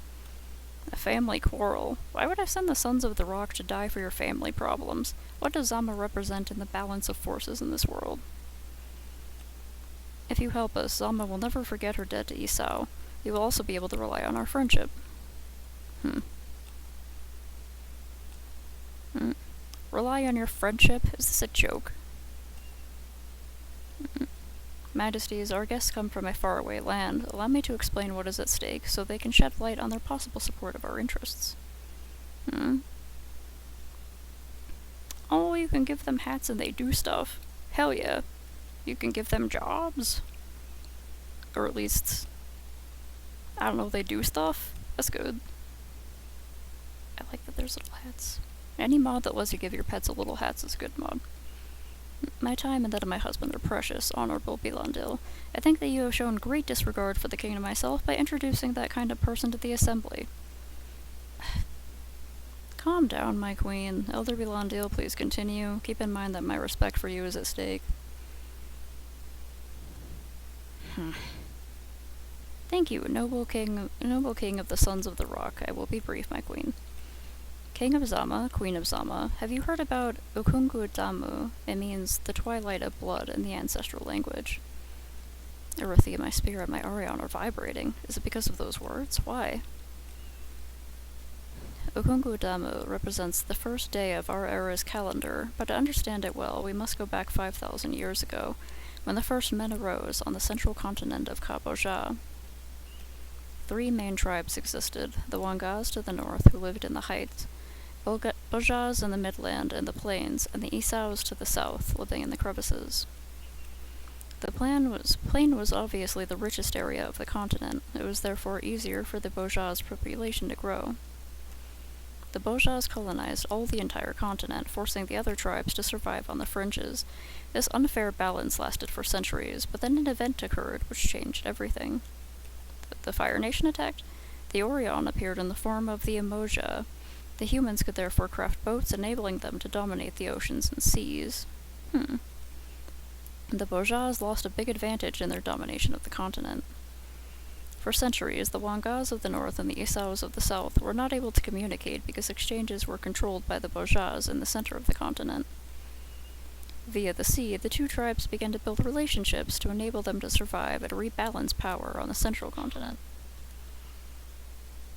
A family quarrel. Why would I send the Sons of the Rock to die for your family problems? What does Zama represent in the balance of forces in this world? If you help us, Zama will never forget her debt to Isao. You will also be able to rely on our friendship. Rely on your friendship? Is this a joke? Majesties, our guests come from a faraway land. Allow me to explain what is at stake, so they can shed light on their possible support of our interests. Oh, you can give them hats and they do stuff. Hell yeah. You can give them jobs? Or at least, I don't know, they do stuff? That's good. I like that there's little hats. Any mod that lets you give your pets a little hats is a good mod. My time and that of my husband are precious, Honorable Belandil. I think that you have shown great disregard for the king and myself by introducing that kind of person to the assembly. Calm down, my queen. Elder Belandil, please continue. Keep in mind that my respect for you is at stake. Thank you, noble king of the Sons of the Rock. I will be brief, my queen. King of Zama, Queen of Zama, have you heard about Ukungu Damu? It means the twilight of blood in the ancestral language. Erythia, my spirit, my Arion are vibrating. Is it because of those words? Why? Ukungu Damu represents the first day of our era's calendar, but to understand it well, we must go back 5,000 years ago, when the first men arose on the central continent of Kaboja. 3 main tribes existed, the Wangas to the north, who lived in the heights, Bojas in the midland and the plains, and the Isaos to the south, living in the crevices. The plain was obviously the richest area of the continent. It was therefore easier for the Bojas' population to grow. The Bojas colonized all the entire continent, forcing the other tribes to survive on the fringes. This unfair balance lasted for centuries, but then an event occurred which changed everything. The Fire Nation attacked? The Orion appeared in the form of the Emoja. The humans could therefore craft boats, enabling them to dominate the oceans and seas. The Bojas lost a big advantage in their domination of the continent. For centuries, the Wangas of the north and the Isaos of the south were not able to communicate because exchanges were controlled by the Bojas in the center of the continent. Via the sea, the 2 tribes began to build relationships to enable them to survive and rebalance power on the central continent.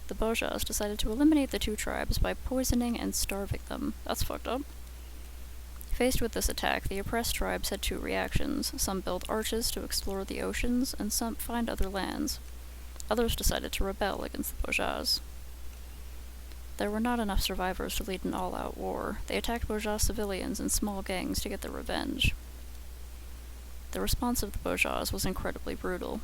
The Bojas decided to eliminate the 2 tribes by poisoning and starving them. That's fucked up. Faced with this attack, the oppressed tribes had 2 reactions. Some built arches to explore the oceans, and some find other lands. Others decided to rebel against the Bojas. There were not enough survivors to lead an all-out war. They attacked Bojas civilians in small gangs to get their revenge. The response of the Bojas was incredibly brutal.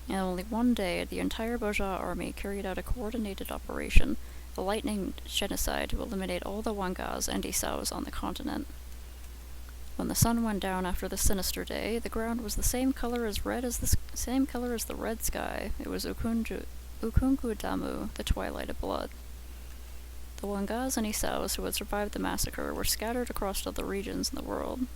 In only one day, the entire Boja army carried out a coordinated operation, a lightning genocide to eliminate all the Wangas and Isaos on the continent. When the sun went down after the sinister day, the ground was the same color as the red sky. It was Ukungu Damu, the twilight of blood. The Wangas and Isaos who had survived the massacre were scattered across other regions in the world.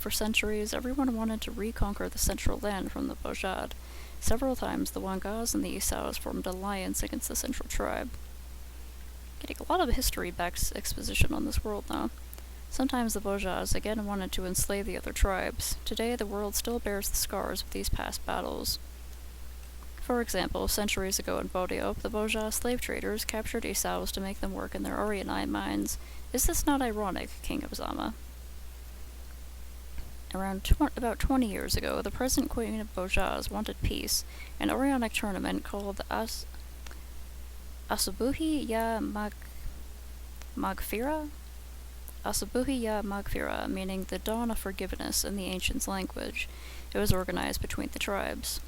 For centuries, everyone wanted to reconquer the central land from the Bojad. Several times, the Wangas and the Isaos formed an alliance against the central tribe. Getting a lot of history exposition on this world now. Sometimes the Bojas again wanted to enslave the other tribes. Today, the world still bears the scars of these past battles. For example, centuries ago in Bodio, the Boja slave traders captured Isaos to make them work in their Orionite mines. Is this not ironic, King of Zama? About 20 years ago, the present Queen of Bojaz wanted peace. An Orionic tournament called Asubuhi ya Magfira? Asubuhi ya Magfira, meaning the dawn of forgiveness in the ancients' language. It was organized between the tribes.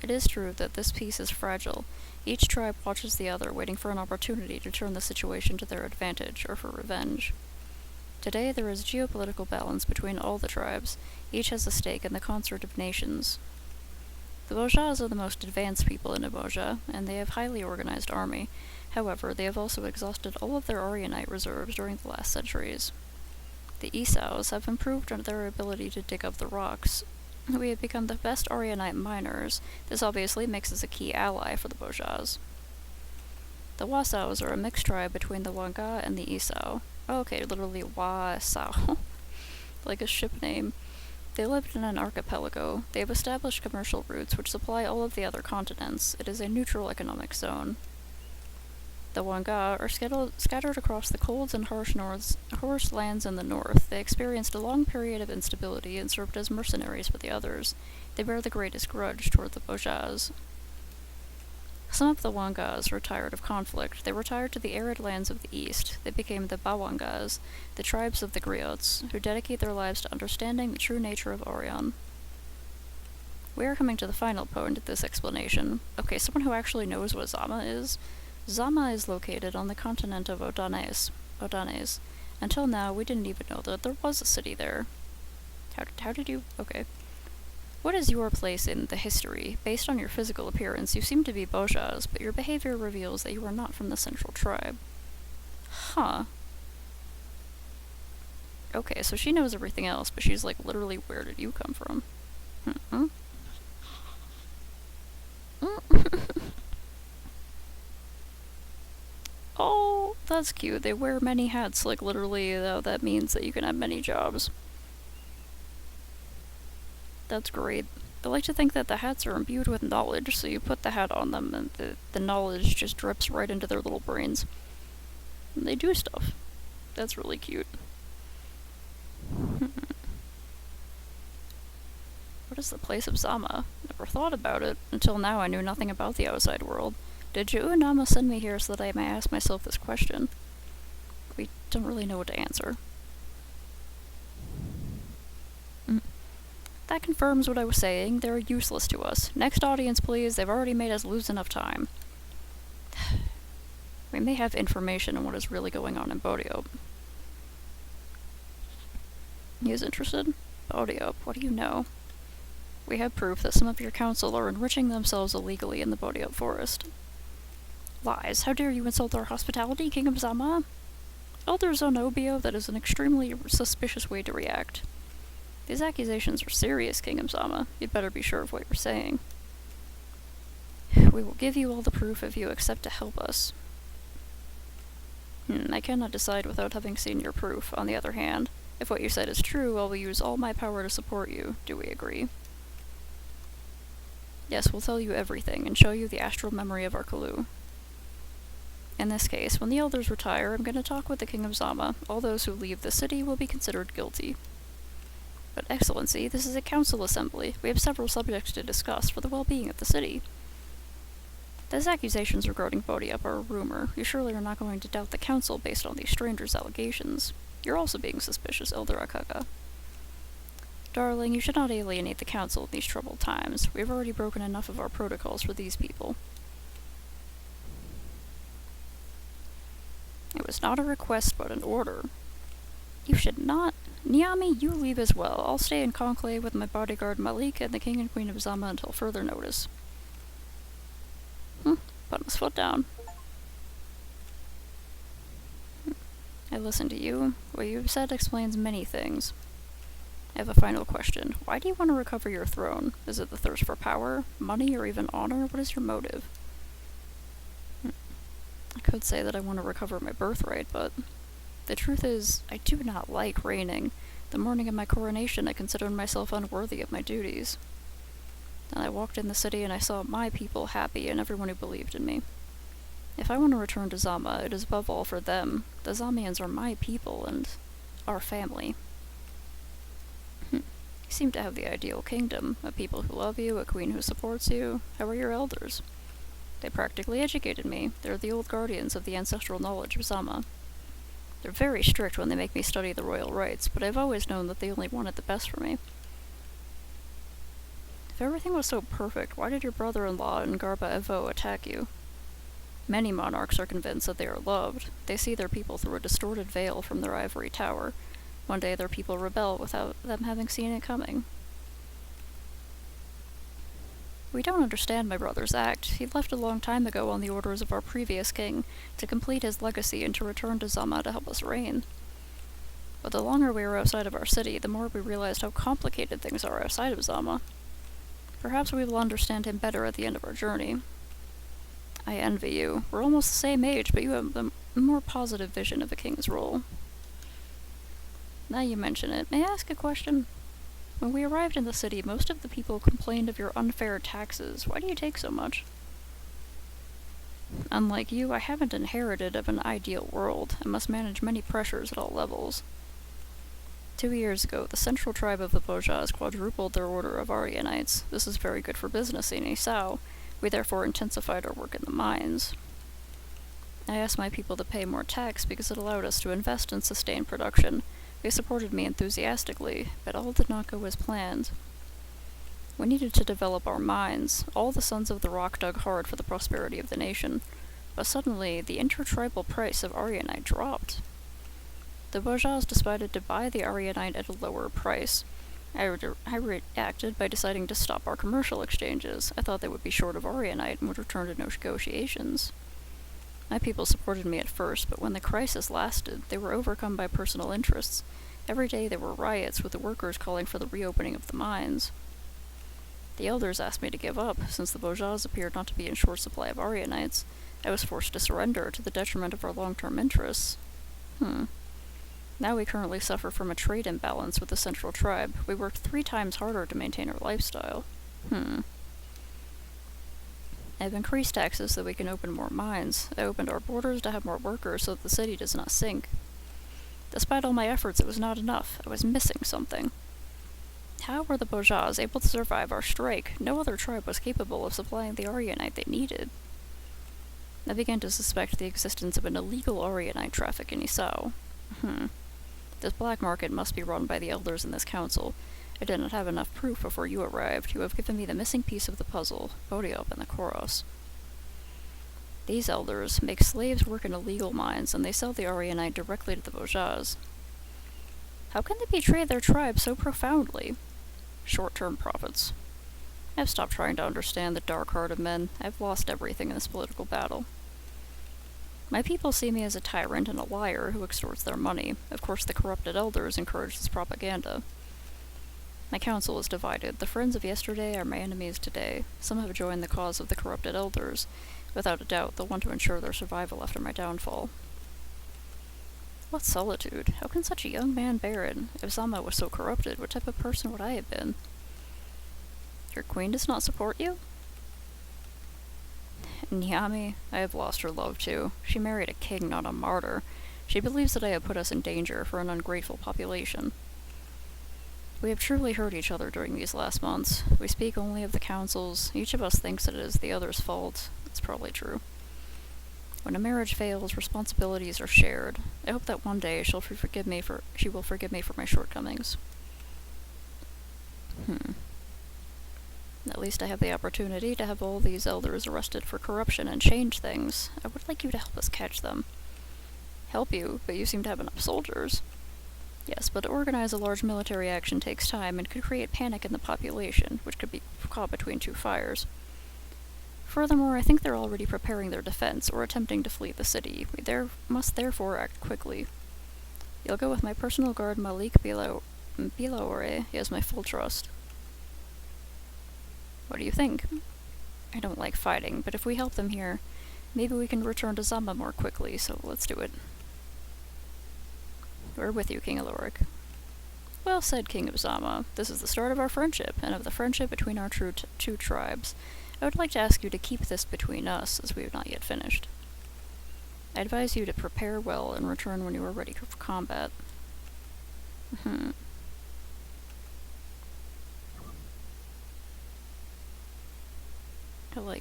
It is true that this peace is fragile. Each tribe watches the other, waiting for an opportunity to turn the situation to their advantage or for revenge. Today there is geopolitical balance between all the tribes. Each has a stake in the concert of nations. The Bojaz are the most advanced people in Aboja, and they have a highly organized army. However, they have also exhausted all of their Orionite reserves during the last centuries. The Isaos have improved their ability to dig up the rocks. We have become the best Orionite miners. This obviously makes us a key ally for the Bojaz. The Wasaos are a mixed tribe between the Wanga and the Isao. Okay, literally Wasao. Like a ship name. They lived in an archipelago. They have established commercial routes which supply all of the other continents. It is a neutral economic zone. The Wanga are scattered across the cold and harsh lands in the north. They experienced a long period of instability and served as mercenaries for the others. They bear the greatest grudge toward the Bojaz. Some of the Wangas were tired of conflict. They retired to the arid lands of the east. They became the Bawangas, the tribes of the griots, who dedicate their lives to understanding the true nature of Orion. We are coming to the final point of this explanation. Okay, someone who actually knows what Zama is. Zama is located on the continent of Odanes. Until now, we didn't even know that there was a city there. How did you... Okay. What is your place in the history? Based on your physical appearance, you seem to be Bojaz, but your behavior reveals that you are not from the central tribe. Huh. Okay, so she knows everything else, but she's like, literally, where did you come from? Oh, that's cute. They wear many hats, like literally, that means that you can have many jobs. That's great. I like to think that the hats are imbued with knowledge, so you put the hat on them and the knowledge just drips right into their little brains. And they do stuff. That's really cute. What is the place of Zama? Never thought about it. Until now I knew nothing about the outside world. Did Ju'unama send me here so that I may ask myself this question? We don't really know what to answer. That confirms what I was saying. They're useless to us. Next audience, please. They've already made us lose enough time. We may have information on what is really going on in Bodio. He is interested? Bodio, what do you know? We have proof that some of your council are enriching themselves illegally in the Bodio forest. Lies. How dare you insult our hospitality, King of Zama? Elder Zonobio, that is an extremely suspicious way to react. These accusations are serious, King of Zama. You'd better be sure of what you're saying. We will give you all the proof if you accept to help us. I cannot decide without having seen your proof. On the other hand, if what you said is true, I will use all my power to support you. Do we agree? Yes, we'll tell you everything, and show you the astral memory of our Kalu. In this case, when the elders retire, I'm going to talk with the King of Zama. All those who leave the city will be considered guilty. But, Excellency, this is a council assembly. We have several subjects to discuss for the well-being of the city. These accusations regarding Bodiup are a rumor. You surely are not going to doubt the council based on these strangers' allegations. You're also being suspicious, Elder Akaga. Darling, you should not alienate the council in these troubled times. We have already broken enough of our protocols for these people. It was not a request, but an order. You should not... Niami, you leave as well. I'll stay in conclave with my bodyguard Malik and the King and Queen of Zama until further notice. Put his foot down. I listen to you. What you've said explains many things. I have a final question. Why do you want to recover your throne? Is it the thirst for power, money, or even honor? What is your motive? I could say that I want to recover my birthright, but the truth is, I do not like reigning. The morning of my coronation, I considered myself unworthy of my duties. And I walked in the city and I saw my people happy and everyone who believed in me. If I want to return to Zama, it is above all for them. The Zamians are my people and our family. You seem to have the ideal kingdom, a people who love you, a queen who supports you. How are your elders? They practically educated me. They're the old guardians of the ancestral knowledge of Zama. They're very strict when they make me study the royal rites, but I've always known that they only wanted the best for me. If everything was so perfect, why did your brother-in-law and Garba Evo attack you? Many monarchs are convinced that they are loved. They see their people through a distorted veil from their ivory tower. One day their people rebel without them having seen it coming. We don't understand my brother's act. He left a long time ago on the orders of our previous king, to complete his legacy and to return to Zama to help us reign. But the longer we were outside of our city, the more we realized how complicated things are outside of Zama. Perhaps we will understand him better at the end of our journey. I envy you. We're almost the same age, but you have a more positive vision of a king's role. Now you mention it, may I ask a question? When we arrived in the city, most of the people complained of your unfair taxes. Why do you take so much? Unlike you, I haven't inherited of an ideal world, and must manage many pressures at all levels. 2 years ago, the central tribe of the Bojaz quadrupled their order of Aryanites. This is very good for business in Isao. We therefore intensified our work in the mines. I asked my people to pay more tax because it allowed us to invest and sustain production. They supported me enthusiastically, but all did not go as planned. We needed to develop our mines. All the sons of the rock dug hard for the prosperity of the nation, but suddenly the intertribal price of Aryanite dropped. The Bojaz decided to buy the Aryanite at a lower price. I reacted by deciding to stop our commercial exchanges. I thought they would be short of Aryanite and would return to negotiations. My people supported me at first, but when the crisis lasted, they were overcome by personal interests. Every day there were riots, with the workers calling for the reopening of the mines. The elders asked me to give up, since the Bojaz appeared not to be in short supply of Aryanites. I was forced to surrender, to the detriment of our long-term interests. Now we currently suffer from a trade imbalance with the central tribe. We worked 3 times harder to maintain our lifestyle. I've increased taxes so we can open more mines. I opened our borders to have more workers so that the city does not sink. Despite all my efforts, it was not enough. I was missing something. How were the Bojaz able to survive our strike? No other tribe was capable of supplying the Aryanite they needed. I began to suspect the existence of an illegal Aryanite traffic in Isao. This black market must be run by the elders in this council. I did not have enough proof before you arrived. You have given me the missing piece of the puzzle, Bodiop and the Koros. These elders make slaves work in illegal mines, and they sell the Aryanite directly to the Bojaz. How can they betray their tribe so profoundly? Short-term profits. I've stopped trying to understand the dark heart of men. I've lost everything in this political battle. My people see me as a tyrant and a liar who extorts their money. Of course, the corrupted elders encourage this propaganda. My council is divided. The friends of yesterday are my enemies today. Some have joined the cause of the corrupted elders. Without a doubt, they'll want to ensure their survival after my downfall. What solitude? How can such a young man bear it? If Zama was so corrupted, what type of person would I have been? Your queen does not support you? Niami, I have lost her love too. She married a king, not a martyr. She believes that I have put us in danger for an ungrateful population. We have truly hurt each other during these last months. We speak only of the councils. Each of us thinks it is the other's fault. It's probably true. When a marriage fails, responsibilities are shared. I hope that one day she will forgive me for my shortcomings. At least I have the opportunity to have all these elders arrested for corruption and change things. I would like you to help us catch them. Help you? But you seem to have enough soldiers. Yes, but to organize a large military action takes time and could create panic in the population, which could be caught between 2 fires. Furthermore, I think they're already preparing their defense or attempting to flee the city. We must therefore act quickly. You'll go with my personal guard Malik Bilaore. He has my full trust. What do you think? I don't like fighting, but if we help them here, maybe we can return to Zama more quickly, so let's do it. We're with you, King Aloric. Well said, King of Zama. This is the start of our friendship, and of the friendship between our two tribes. I would like to ask you to keep this between us, as we have not yet finished. I advise you to prepare well and return when you are ready for combat.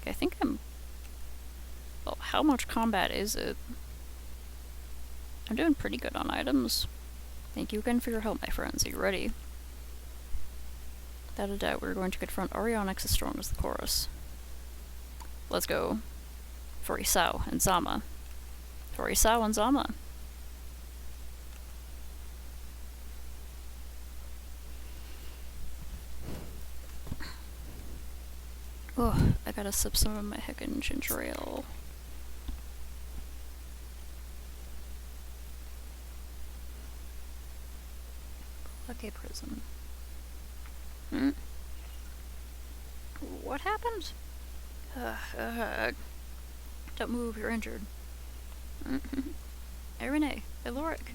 I think I'm... Well, how much combat is it? I'm doing pretty good on items. Thank you again for your help, my friends. Are you ready? Without a doubt, we're going to confront Aryonyx as strong as the chorus. Let's go. For Isao and Zama. For Isao and Zama. Oh, I gotta sip some of my heckin' ginger ale. Okay, prison. What happened? Don't move, you're injured. Hey, Renee. Hey, Lorik.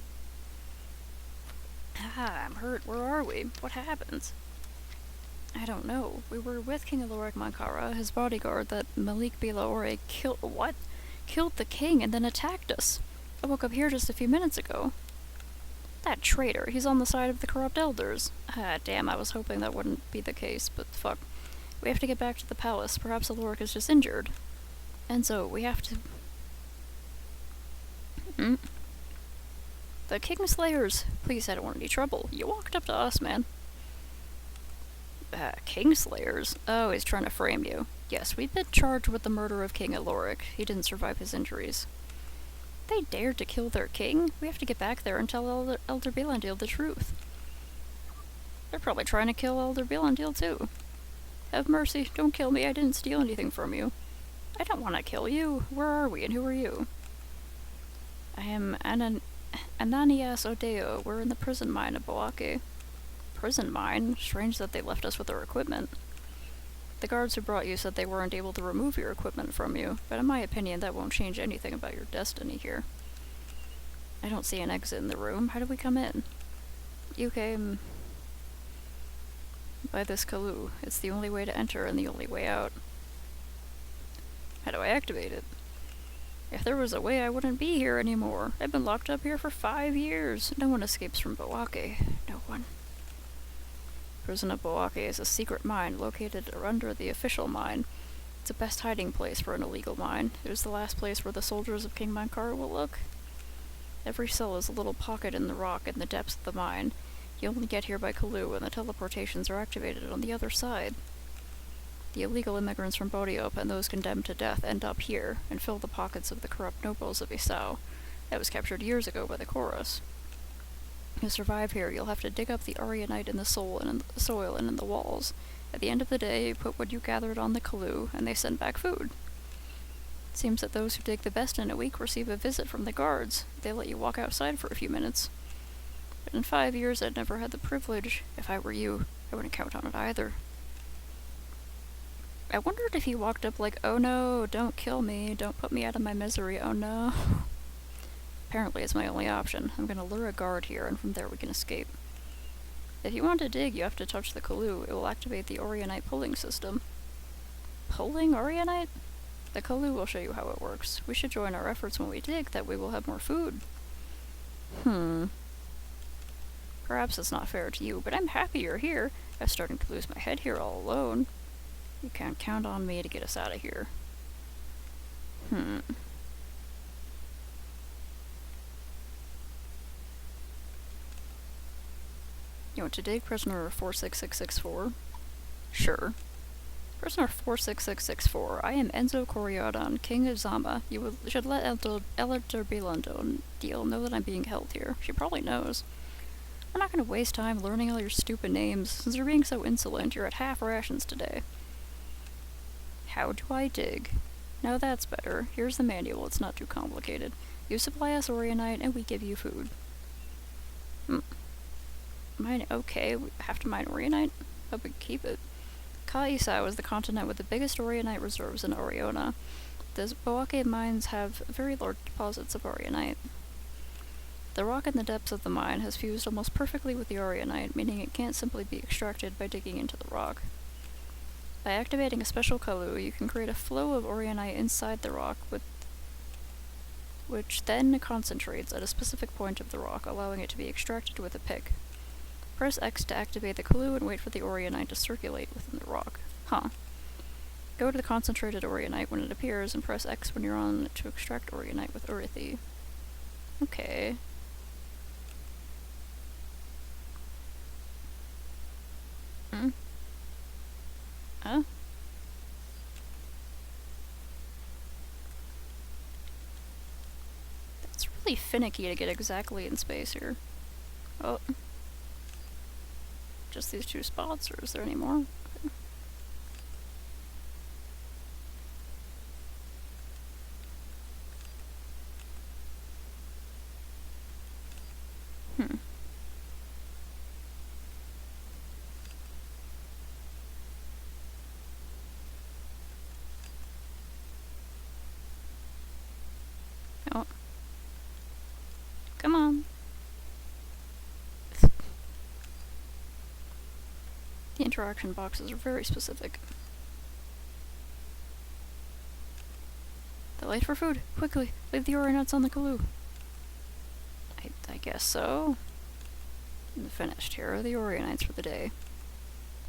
I'm hurt. Where are we? What happened? I don't know. We were with King Aloric Mankara, his bodyguard, that Malik Bilaore killed... What? Killed the king and then attacked us. I woke up here just a few minutes ago. That traitor. He's on the side of the corrupt elders. Damn, I was hoping that wouldn't be the case, but fuck. We have to get back to the palace. Perhaps Aloric is just injured. And so, we have to... The Kingslayers! Please, I don't want any trouble. You walked up to us, man. Kingslayers? Oh, he's trying to frame you. Yes, we've been charged with the murder of King Aloric. He didn't survive his injuries. They dared to kill their king? We have to get back there and tell Elder Belandil the truth. They're probably trying to kill Elder Belandil too. Have mercy, don't kill me, I didn't steal anything from you. I don't want to kill you. Where are we and who are you? I am Ananias Odeo. We're in the prison mine of Boake. Prison mine? Strange that they left us with our equipment. The guards who brought you said they weren't able to remove your equipment from you, but in my opinion that won't change anything about your destiny here. I don't see an exit in the room. How do we come in? You came... by this Kalu. It's the only way to enter and the only way out. How do I activate it? If there was a way, I wouldn't be here anymore. I've been locked up here for 5 years. No one escapes from Boake. No one. Prison of Boake is a secret mine located under the official mine. It's the best hiding place for an illegal mine. It is the last place where the soldiers of King Mankara will look. Every cell is a little pocket in the rock in the depths of the mine. You only get here by Kalu, and the teleportations are activated on the other side. The illegal immigrants from Bodhiop and those condemned to death end up here, and fill the pockets of the corrupt nobles of Isao. That was captured years ago by the chorus. To survive here, you'll have to dig up the Aryonite in the soil and in the walls. At the end of the day, you put what you gathered on the Kalu, and they send back food. It seems that those who dig the best in a week receive a visit from the guards. They let you walk outside for a few minutes. But in 5 years, I'd never had the privilege. If I were you, I wouldn't count on it either. I wondered if he walked up like, oh no, don't kill me, don't put me out of my misery, oh no. Apparently it's my only option. I'm gonna lure a guard here, and from there we can escape. If you want to dig, you have to touch the Kalu. It will activate the Aryonite pulling system. Pulling Aryonite? The Kalu will show you how it works. We should join our efforts when we dig, that way we'll have more food. Perhaps it's not fair to you, but I'm happy you're here. I'm starting to lose my head here all alone. You can't count on me to get us out of here. You want to dig prisoner 46664? Sure. Prisoner 46664, I am Enzo Coriodan, King of Zama. You should let Elder Belandil know that I'm being held here. She probably knows. I'm not going to waste time learning all your stupid names. Since you're being so insolent, you're at half rations today. How do I dig? Now that's better. Here's the manual, it's not too complicated. You supply us Aryonite, and we give you food. Mine, okay, we have to mine Aryonite? Hope we can keep it. Ka-Isao is the continent with the biggest Aryonite reserves in Oriona. The Boake mines have very large deposits of Aryonite. The rock in the depths of the mine has fused almost perfectly with the Orionite, meaning it can't simply be extracted by digging into the rock. By activating a special Kalu, you can create a flow of Orionite inside the rock, which then concentrates at a specific point of the rock, allowing it to be extracted with a pick. Press X to activate the Kalu and wait for the Orionite to circulate within the rock. Huh. Go to the concentrated Orionite when it appears, and press X when you're on it to extract Orionite with Urithy. Okay. Huh? It's really finicky to get exactly in space here. Oh. Just these two spots, or is there any more? Hmm. Oh. Come on. The interaction boxes are very specific. The light for food! Quickly! Leave the Orionuts on the Kalu! I guess so. Finished. Here are the Orionites for the day.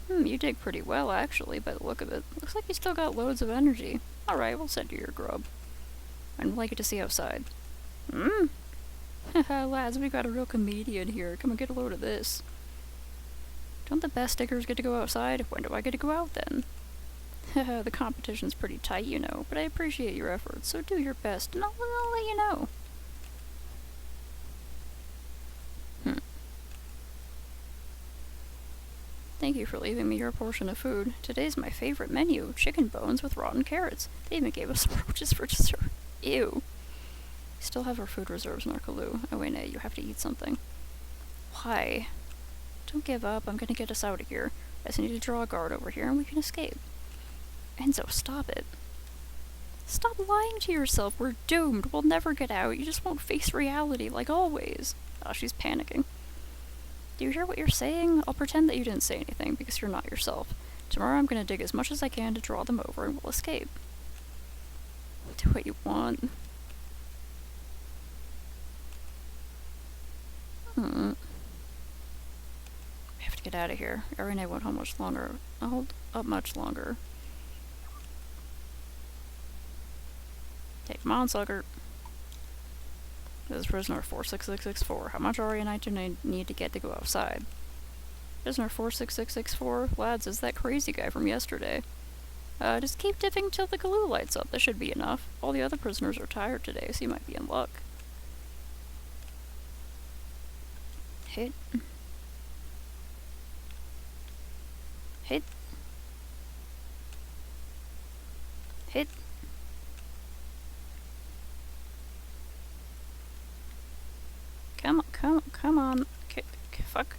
You dig pretty well, actually, by the look of it. Looks like you still got loads of energy. Alright, we'll send you your grub. I'd like it to see outside. Haha, lads, we got a real comedian here. Come and get a load of this. Don't the best diggers get to go outside? When do I get to go out, then? Haha, the competition's pretty tight, you know, but I appreciate your efforts, so do your best, and I'll let you know. Thank you for leaving me your portion of food. Today's my favorite menu, chicken bones with rotten carrots. They even gave us some roaches for dessert. Ew. We still have our food reserves in our Kalu. Oh wait, no, you have to eat something. Why? Don't give up, I'm gonna get us out of here. I just need to draw a guard over here and we can escape. Enzo, stop it. Stop lying to yourself, we're doomed, we'll never get out, you just won't face reality like always. Oh, she's panicking. Do you hear what you're saying? I'll pretend that you didn't say anything, because you're not yourself. Tomorrow I'm gonna dig as much as I can to draw them over, and we'll escape. Do what you want. We have to get out of here. Irene won't hold much longer. Hey, come on, sucker. This is prisoner 46664. How much Orionite do I need to get to go outside? Prisoner 46664? Lads, is that crazy guy from yesterday. Just keep dipping till the Kalu lights up. That should be enough. All the other prisoners are tired today, so you might be in luck. Hit. Hit. Hit. Come on. Fuck.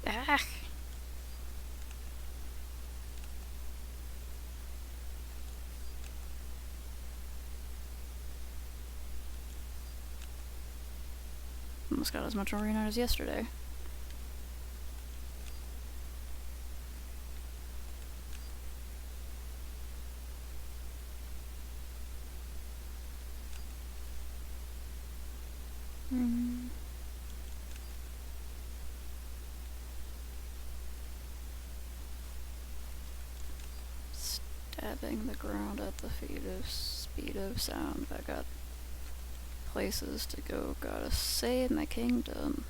Ah. Almost got as much Orionite as yesterday. Stabbing the ground at the speed of sound. I got places to go, gotta save my kingdom.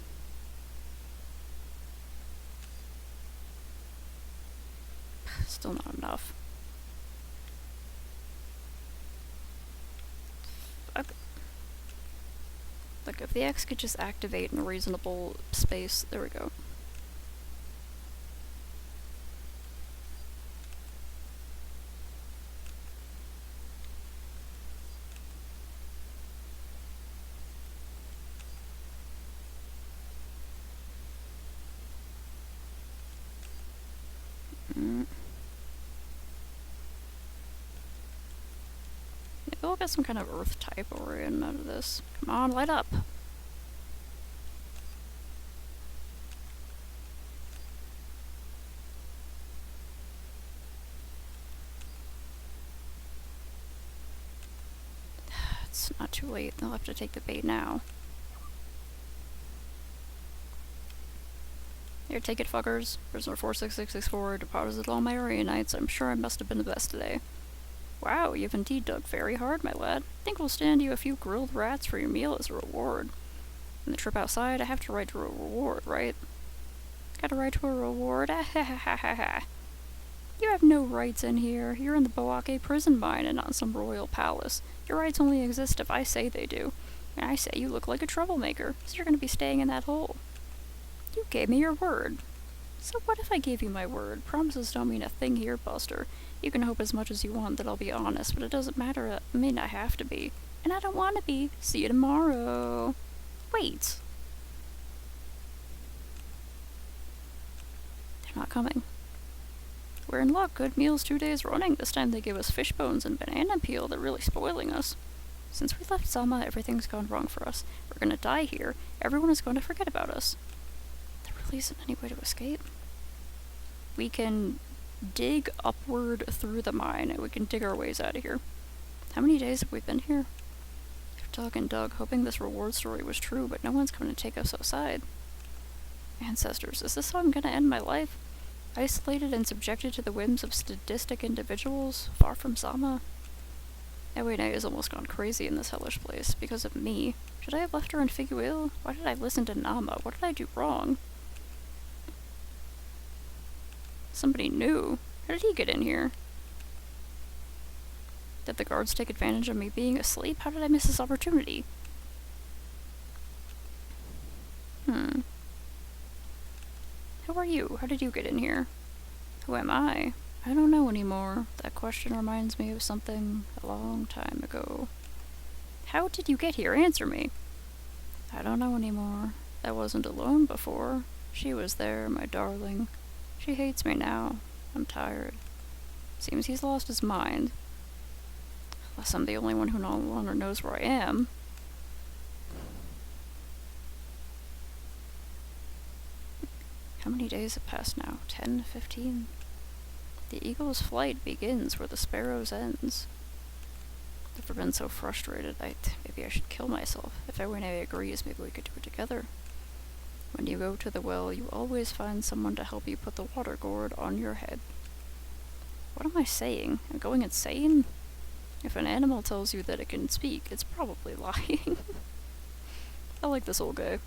Still not enough. Fuck. Look, if the X could just activate in a reasonable space, there we go. Maybe we'll get some kind of earth type Orion out of this. Come on, light up! It's not too late. They'll have to take the bait now. Here, take it, fuckers. Prisoner 46664 deposited all my Orionites. I'm sure I must have been the best today. Wow, you've indeed dug very hard, my lad. Think we'll stand you a few grilled rats for your meal as a reward. And the trip outside, I have to ride to a reward, right? Gotta ride to a reward? Ah ha ha ha ha ha. You have no rights in here. You're in the Boake prison mine and not some royal palace. Your rights only exist if I say they do. And I say you look like a troublemaker, so you're gonna be staying in that hole. You gave me your word. So what if I gave you my word? Promises don't mean a thing here, Buster. You can hope as much as you want that I'll be honest, but it doesn't matter. I mean, I have to be. And I don't want to be. See you tomorrow. Wait. They're not coming. We're in luck. Good meals 2 days running. This time they gave us fish bones and banana peel. They're really spoiling us. Since we left Selma, everything's gone wrong for us. We're gonna die here. Everyone is going to forget about us. There really isn't any way to escape. We can dig upward through the mine, and we can dig our ways out of here. How many days have we been here? We've dug and dug, hoping this reward story was true, but no one's coming to take us outside. Ancestors, is this how I'm gonna end my life? Isolated and subjected to the whims of sadistic individuals, far from Selma? Ewene has almost gone crazy in this hellish place, because of me. Should I have left her in Figueil? Why did I listen to Nama? What did I do wrong? Somebody new. How did he get in here? Did the guards take advantage of me being asleep? How did I miss this opportunity? Who are you? How did you get in here? Who am I? I don't know anymore. That question reminds me of something a long time ago. How did you get here? Answer me. I don't know anymore. I wasn't alone before. She was there, my darling. She hates me now. I'm tired. Seems he's lost his mind. Unless I'm the only one who no longer knows where I am. How many days have passed now? 10, 15? The eagle's flight begins where the sparrow's ends. I've never been so frustrated. Maybe I should kill myself. If Ewene agrees, maybe we could do it together. When you go to the well, you always find someone to help you put the water gourd on your head. What am I saying? I'm going insane? If an animal tells you that it can speak, it's probably lying. I like this old guy.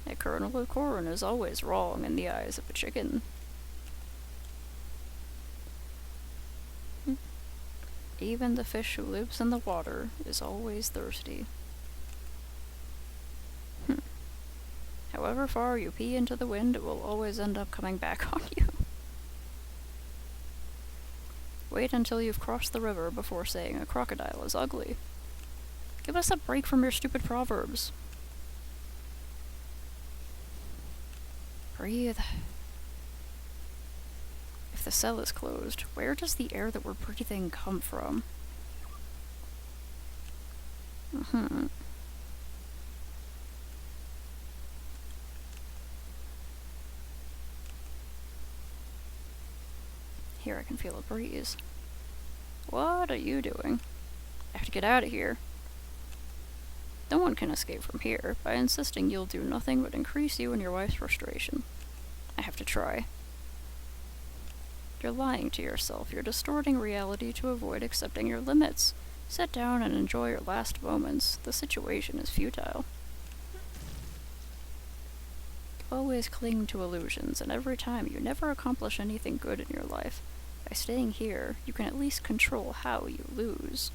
A kernel of corn is always wrong in the eyes of a chicken. Even the fish who lives in the water is always thirsty. However far you pee into the wind, it will always end up coming back on you. Wait until you've crossed the river before saying a crocodile is ugly. Give us a break from your stupid proverbs. Breathe. If the cell is closed, where does the air that we're breathing come from? Here I can feel a breeze. What are you doing? I have to get out of here. No one can escape from here. By insisting you'll do nothing but increase you and your wife's frustration. I have to try. You're lying to yourself. You're distorting reality to avoid accepting your limits. Sit down and enjoy your last moments. The situation is futile. You always cling to illusions, and every time you never accomplish anything good in your life. By staying here, you can at least control how you lose.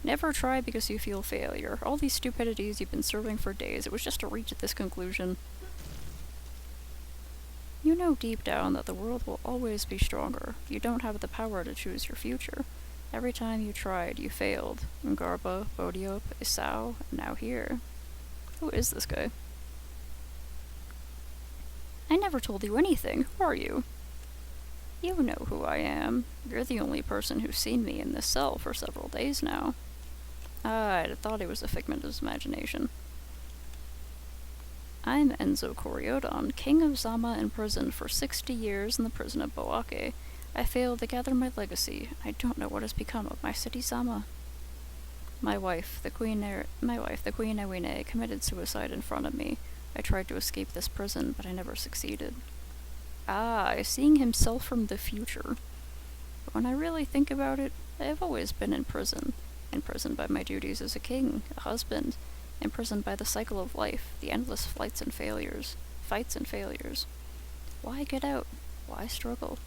Never try because you feel failure. All these stupidities you've been serving for days, it was just to reach at this conclusion. You know deep down that the world will always be stronger. You don't have the power to choose your future. Every time you tried, you failed. Ngarba, Bodiop, Isao, and now here. Who is this guy? I never told you anything. Who are you? You know who I am. You're the only person who's seen me in this cell for several days now. I thought it was a figment of his imagination. I'm Enzo Coriodon, king of Zama, imprisoned for 60 years in the prison of Boake. I failed to gather my legacy. I don't know what has become of my city Zama. My wife, the Queen Ewine, committed suicide in front of me. I tried to escape this prison, but I never succeeded. Seeing himself from the future. But when I really think about it, I have always been in prison. Imprisoned by my duties as a king, a husband, imprisoned by the cycle of life, the endless fights and failures. Why get out? Why struggle?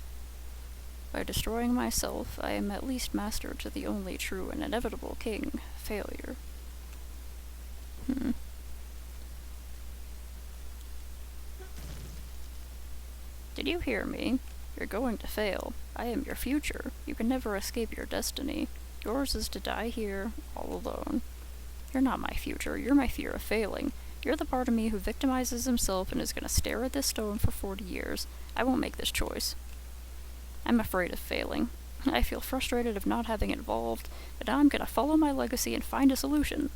By destroying myself, I am at least master to the only true and inevitable king, failure. Did you hear me? You're going to fail. I am your future. You can never escape your destiny. Yours is to die here, all alone. You're not my future. You're my fear of failing. You're the part of me who victimizes himself and is going to stare at this stone for 40 years. I won't make this choice. I'm afraid of failing. I feel frustrated of not having evolved, but now I'm going to follow my legacy and find a solution.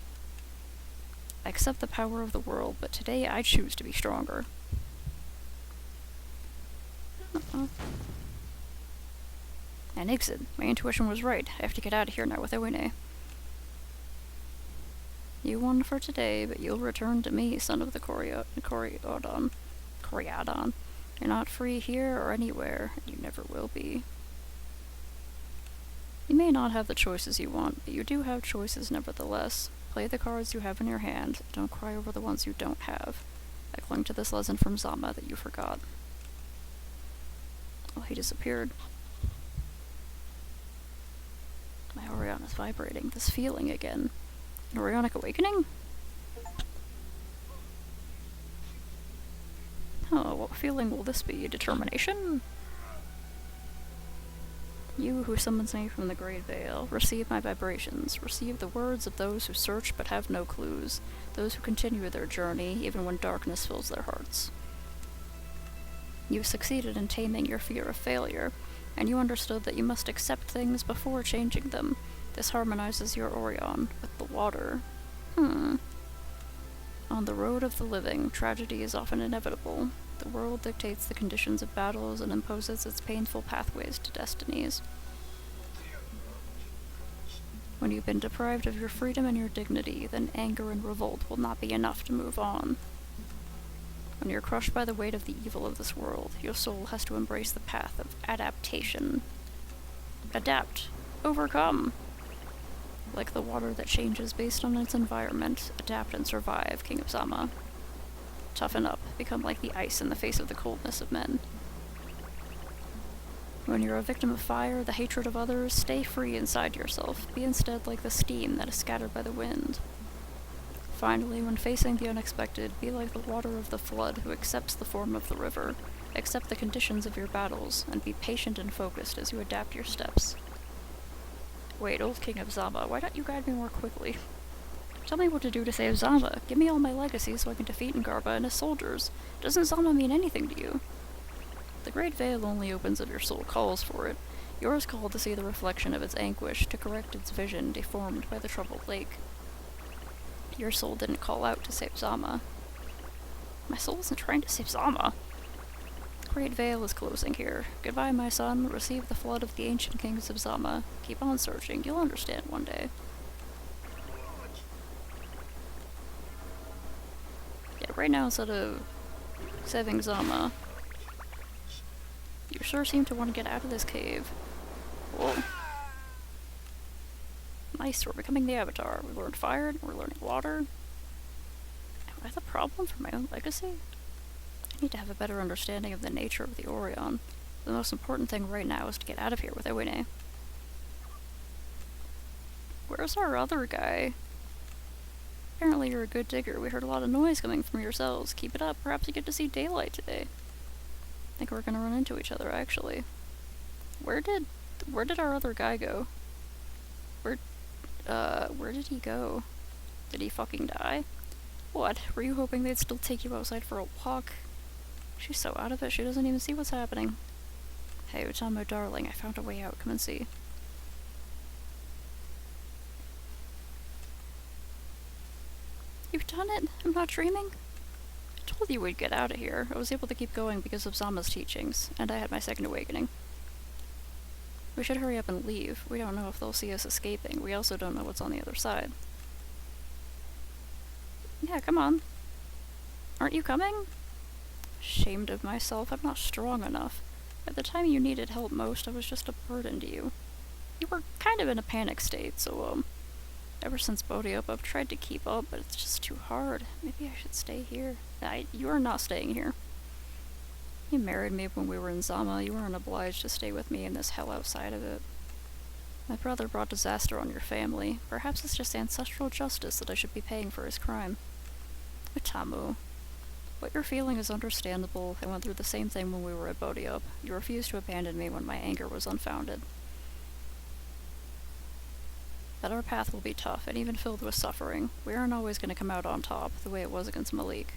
I accept the power of the world, but today I choose to be stronger. And Ixid, my intuition was right. I have to get out of here now with Ewine. You won for today, but you'll return to me, son of the Coriodon. You're not free here or anywhere, and you never will be. You may not have the choices you want, but you do have choices nevertheless. Play the cards you have in your hand. Don't cry over the ones you don't have. I clung to this lesson from Zama that you forgot. Oh, he disappeared. My Orion is vibrating. This feeling again. An Orionic awakening? Oh, what feeling will this be? Determination? You who summons me from the Great Veil, receive my vibrations, receive the words of those who search but have no clues, those who continue their journey even when darkness fills their hearts. You succeeded in taming your fear of failure, and you understood that you must accept things before changing them. This harmonizes your Orion with the water. On the road of the living, tragedy is often inevitable. The world dictates the conditions of battles and imposes its painful pathways to destinies. When you've been deprived of your freedom and your dignity, then anger and revolt will not be enough to move on. When you're crushed by the weight of the evil of this world, your soul has to embrace the path of adaptation. Adapt. Overcome. Like the water that changes based on its environment, adapt and survive, King of Zama. Toughen up, become like the ice in the face of the coldness of men. When you're a victim of fire, the hatred of others, stay free inside yourself. Be instead like the steam that is scattered by the wind. Finally, when facing the unexpected, be like the water of the flood who accepts the form of the river. Accept the conditions of your battles, and be patient and focused as you adapt your steps. Wait, old King of Zama, why don't you guide me more quickly? Tell me what to do to save Zama. Give me all my legacy so I can defeat Ngarba and his soldiers. Doesn't Zama mean anything to you? The Great Veil only opens if your soul calls for it. Yours called to see the reflection of its anguish, to correct its vision deformed by the troubled lake. Your soul didn't call out to save Zama. My soul isn't trying to save Zama. The Great Veil is closing here. Goodbye, my son. Receive the flood of the ancient kings of Zama. Keep on searching. You'll understand one day. Yeah, right now, instead of saving Zama, you sure seem to want to get out of this cave. Whoa. Nice, we're becoming the Avatar. We learned fire, we're learning water. Am I the problem for my own legacy? I need to have a better understanding of the nature of the Orion. The most important thing right now is to get out of here with Ewine. Where's our other guy? Apparently you're a good digger. We heard a lot of noise coming from your cells. Keep it up. Perhaps you get to see daylight today. I think we're gonna run into each other, actually. Where did our other guy go? Where did he go? Did he fucking die? What? Were you hoping they'd still take you outside for a walk? She's so out of it, she doesn't even see what's happening. Hey, Utamo darling, I found a way out. Come and see. You've done it? I'm not dreaming? I told you we'd get out of here. I was able to keep going because of Zama's teachings, and I had my second awakening. We should hurry up and leave. We don't know if they'll see us escaping. We also don't know what's on the other side. Yeah, come on. Aren't you coming? Ashamed of myself. I'm not strong enough. At the time you needed help most, I was just a burden to you. You were kind of in a panic state, so, ever since Bodhi up, I've tried to keep up, but it's just too hard. Maybe I should stay here. You are not staying here. You married me when we were in Zama. You weren't obliged to stay with me in this hell outside of it. My brother brought disaster on your family. Perhaps it's just ancestral justice that I should be paying for his crime. Utamu, what you're feeling is understandable. I went through the same thing when we were at Bodhi up. You refused to abandon me when my anger was unfounded. But our path will be tough, and even filled with suffering. We aren't always going to come out on top, the way it was against Malik.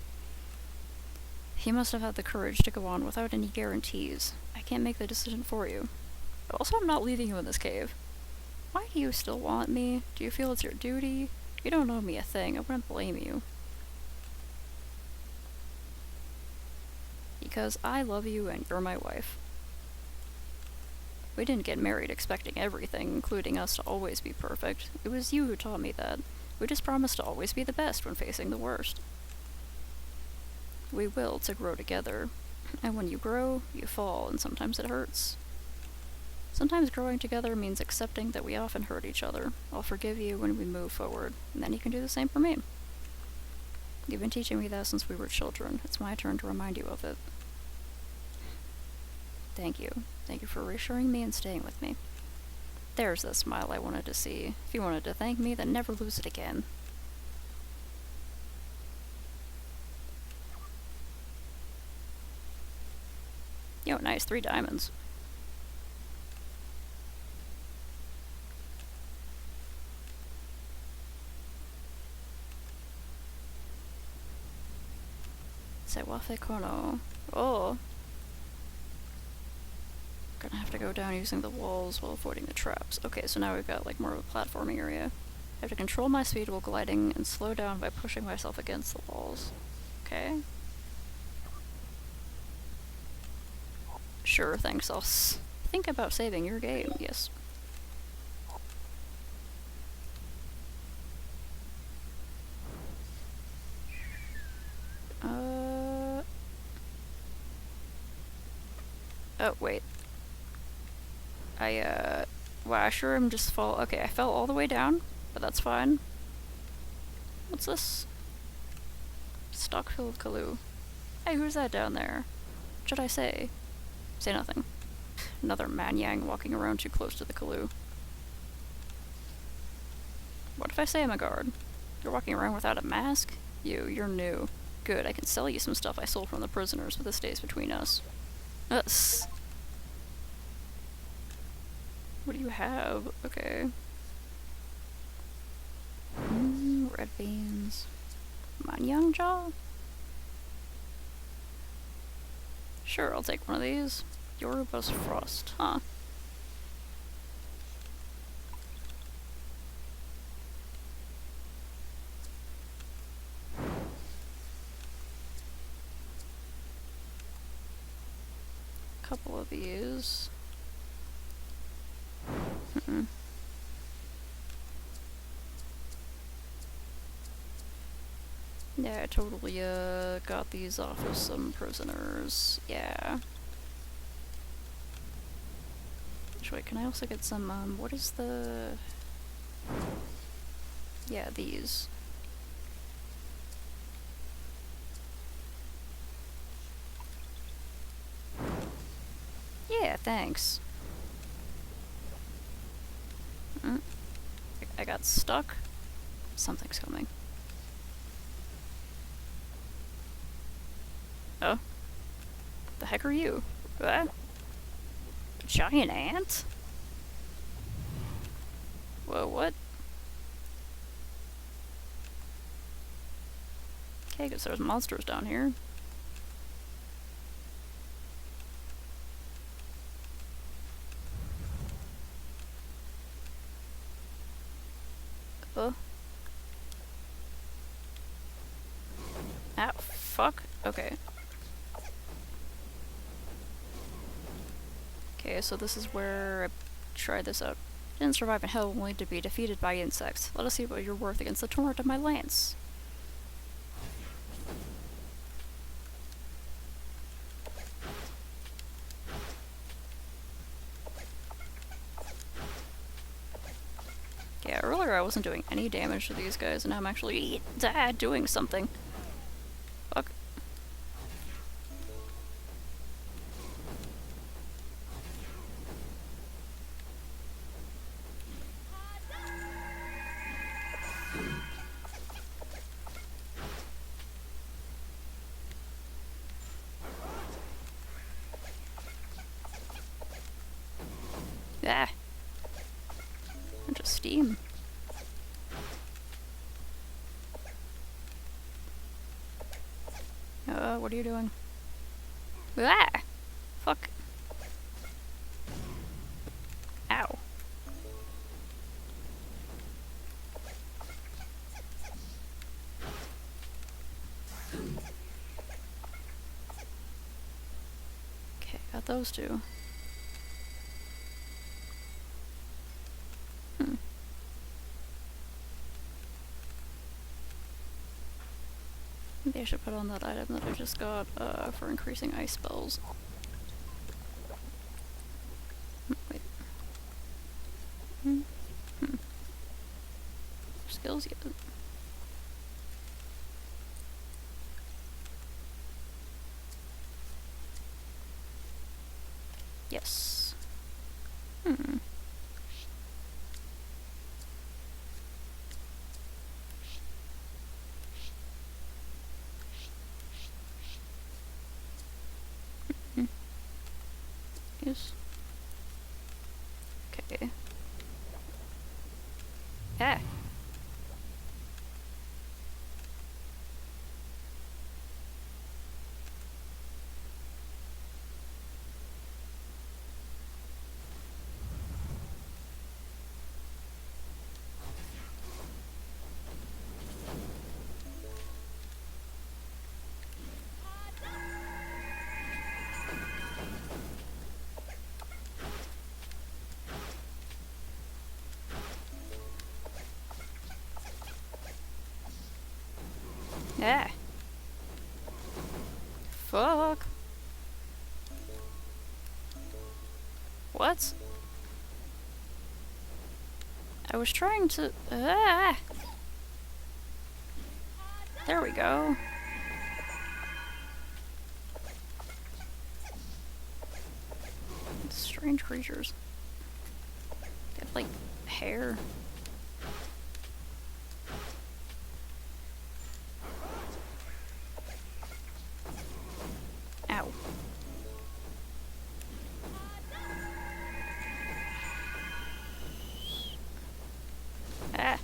He must have had the courage to go on without any guarantees. I can't make the decision for you. Also, I'm not leaving you in this cave. Why do you still want me? Do you feel it's your duty? You don't owe me a thing. I wouldn't blame you. Because I love you and you're my wife. We didn't get married expecting everything, including us to always be perfect. It was you who taught me that. We just promised to always be the best when facing the worst. We will to grow together. And when you grow, you fall, and sometimes it hurts. Sometimes growing together means accepting that we often hurt each other. I'll forgive you when we move forward, and then you can do the same for me. You've been teaching me that since we were children. It's my turn to remind you of it. Thank you. Thank you for reassuring me and staying with me. There's the smile I wanted to see. If you wanted to thank me, then never lose it again. Yo, nice, 3 diamonds. Sewafe Kono. Oh. Gonna have to go down using the walls while avoiding the traps. Okay, so now we've got like more of a platforming area. I have to control my speed while gliding and slow down by pushing myself against the walls. Okay. Sure, thanks. I'll think about saving your game, yes. Oh, wait. Wow, I sure am just okay, I fell all the way down, but that's fine. What's this? Stockfield Kalu. Hey, who's that down there? What should I say? Say nothing. Another Manyang walking around too close to the Kalu. What if I say I'm a guard? You're walking around without a mask? You're new. Good, I can sell you some stuff I sold from the prisoners, but this stays between us. Us. What do you have? Okay. Red beans. Manyang jaw? Sure, I'll take one of these. Yoruba's frost, huh? Couple of these. Yeah, I totally, got these off of some prisoners. Yeah. Wait, can I also get some, what is the... Yeah, these. Yeah, thanks. I got stuck. Something's coming. Oh? The heck are you? What? Giant ant? Whoa, what? Okay, guess there's monsters down here. fuck? Okay. Okay, so this is where I tried this out. Didn't survive in hell only to be defeated by insects. Let us see what you're worth against the torrent of my lance. Yeah, earlier I wasn't doing any damage to these guys, and now I'm actually doing something. Fuck. Ah. Bunch of steam. What are you doing? Ah! Fuck. Ow. Okay, got those two. Maybe I should put on that item that I just got, for increasing ice spells. Wait. Skills yet? Yes. Yes. Okay. Ah. Ah. Fuck. What? I was trying to... Ah! There we go. Strange creatures. They have, like, hair. Ow. Ah.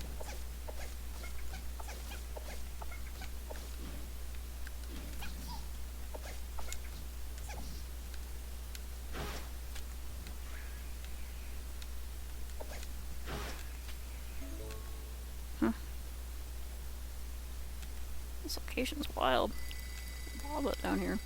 This location's wild. Lava down here.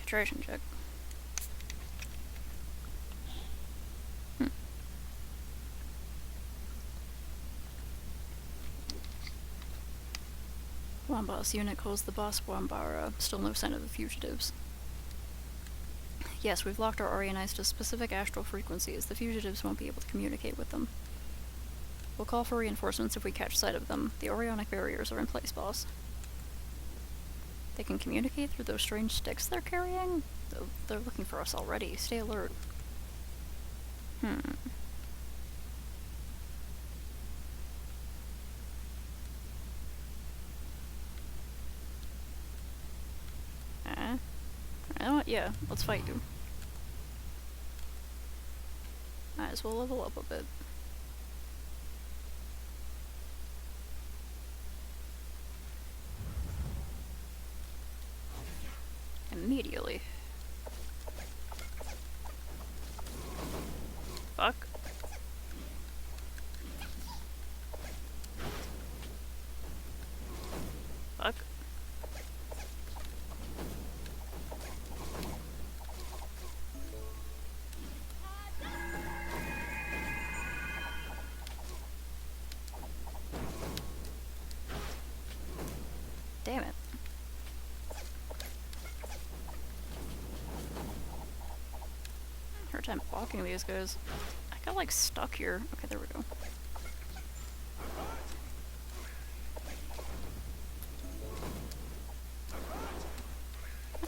Hydration check. Wambas unit calls the boss Wambara. Still no sign of the fugitives. Yes, we've locked our Orionites to specific astral frequencies. The fugitives won't be able to communicate with them. We'll call for reinforcements if we catch sight of them. The Orionic barriers are in place, boss. They can communicate through those strange sticks they're carrying? They're looking for us already. Stay alert. Yeah, let's fight you. as well level up a bit. Immediately. Fuck. Fuck. Damn it. Hard time blocking these guys. I got like stuck here. Okay, there we go.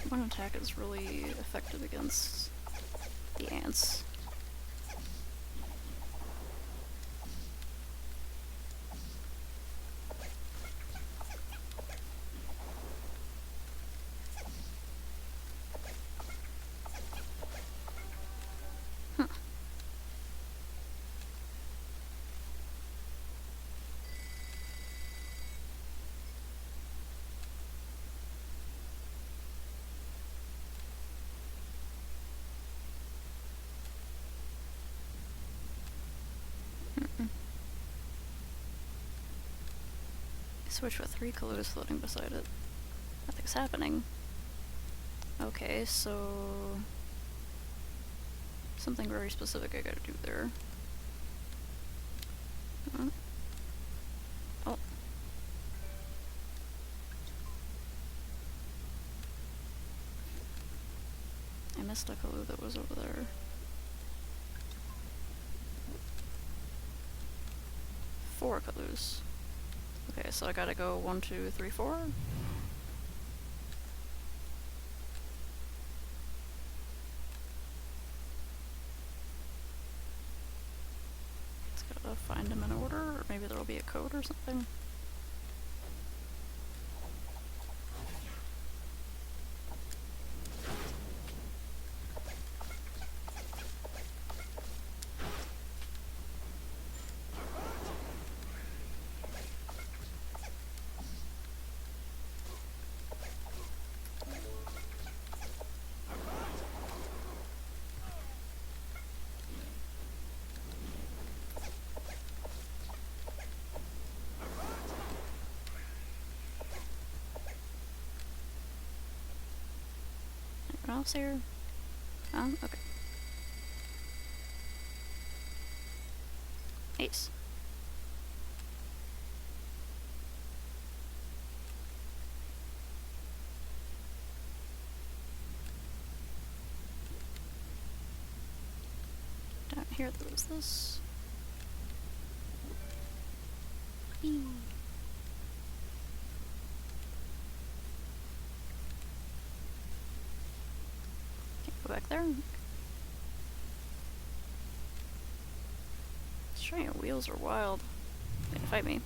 One attack is really effective against the ants. Switch with 3 Kalutas floating beside it. Nothing's happening. Okay, so... something very specific I gotta do there. Oh. I missed a Kalu that was over there. 4 Kalus. Okay, so I gotta go 1, 2, 3, 4. Let's gotta find them in order, or maybe there'll be a code or something. Anyone else here? Okay. Ace. Down here there was this. Eee. Can't go back there. Australian wheels are wild. They can fight me.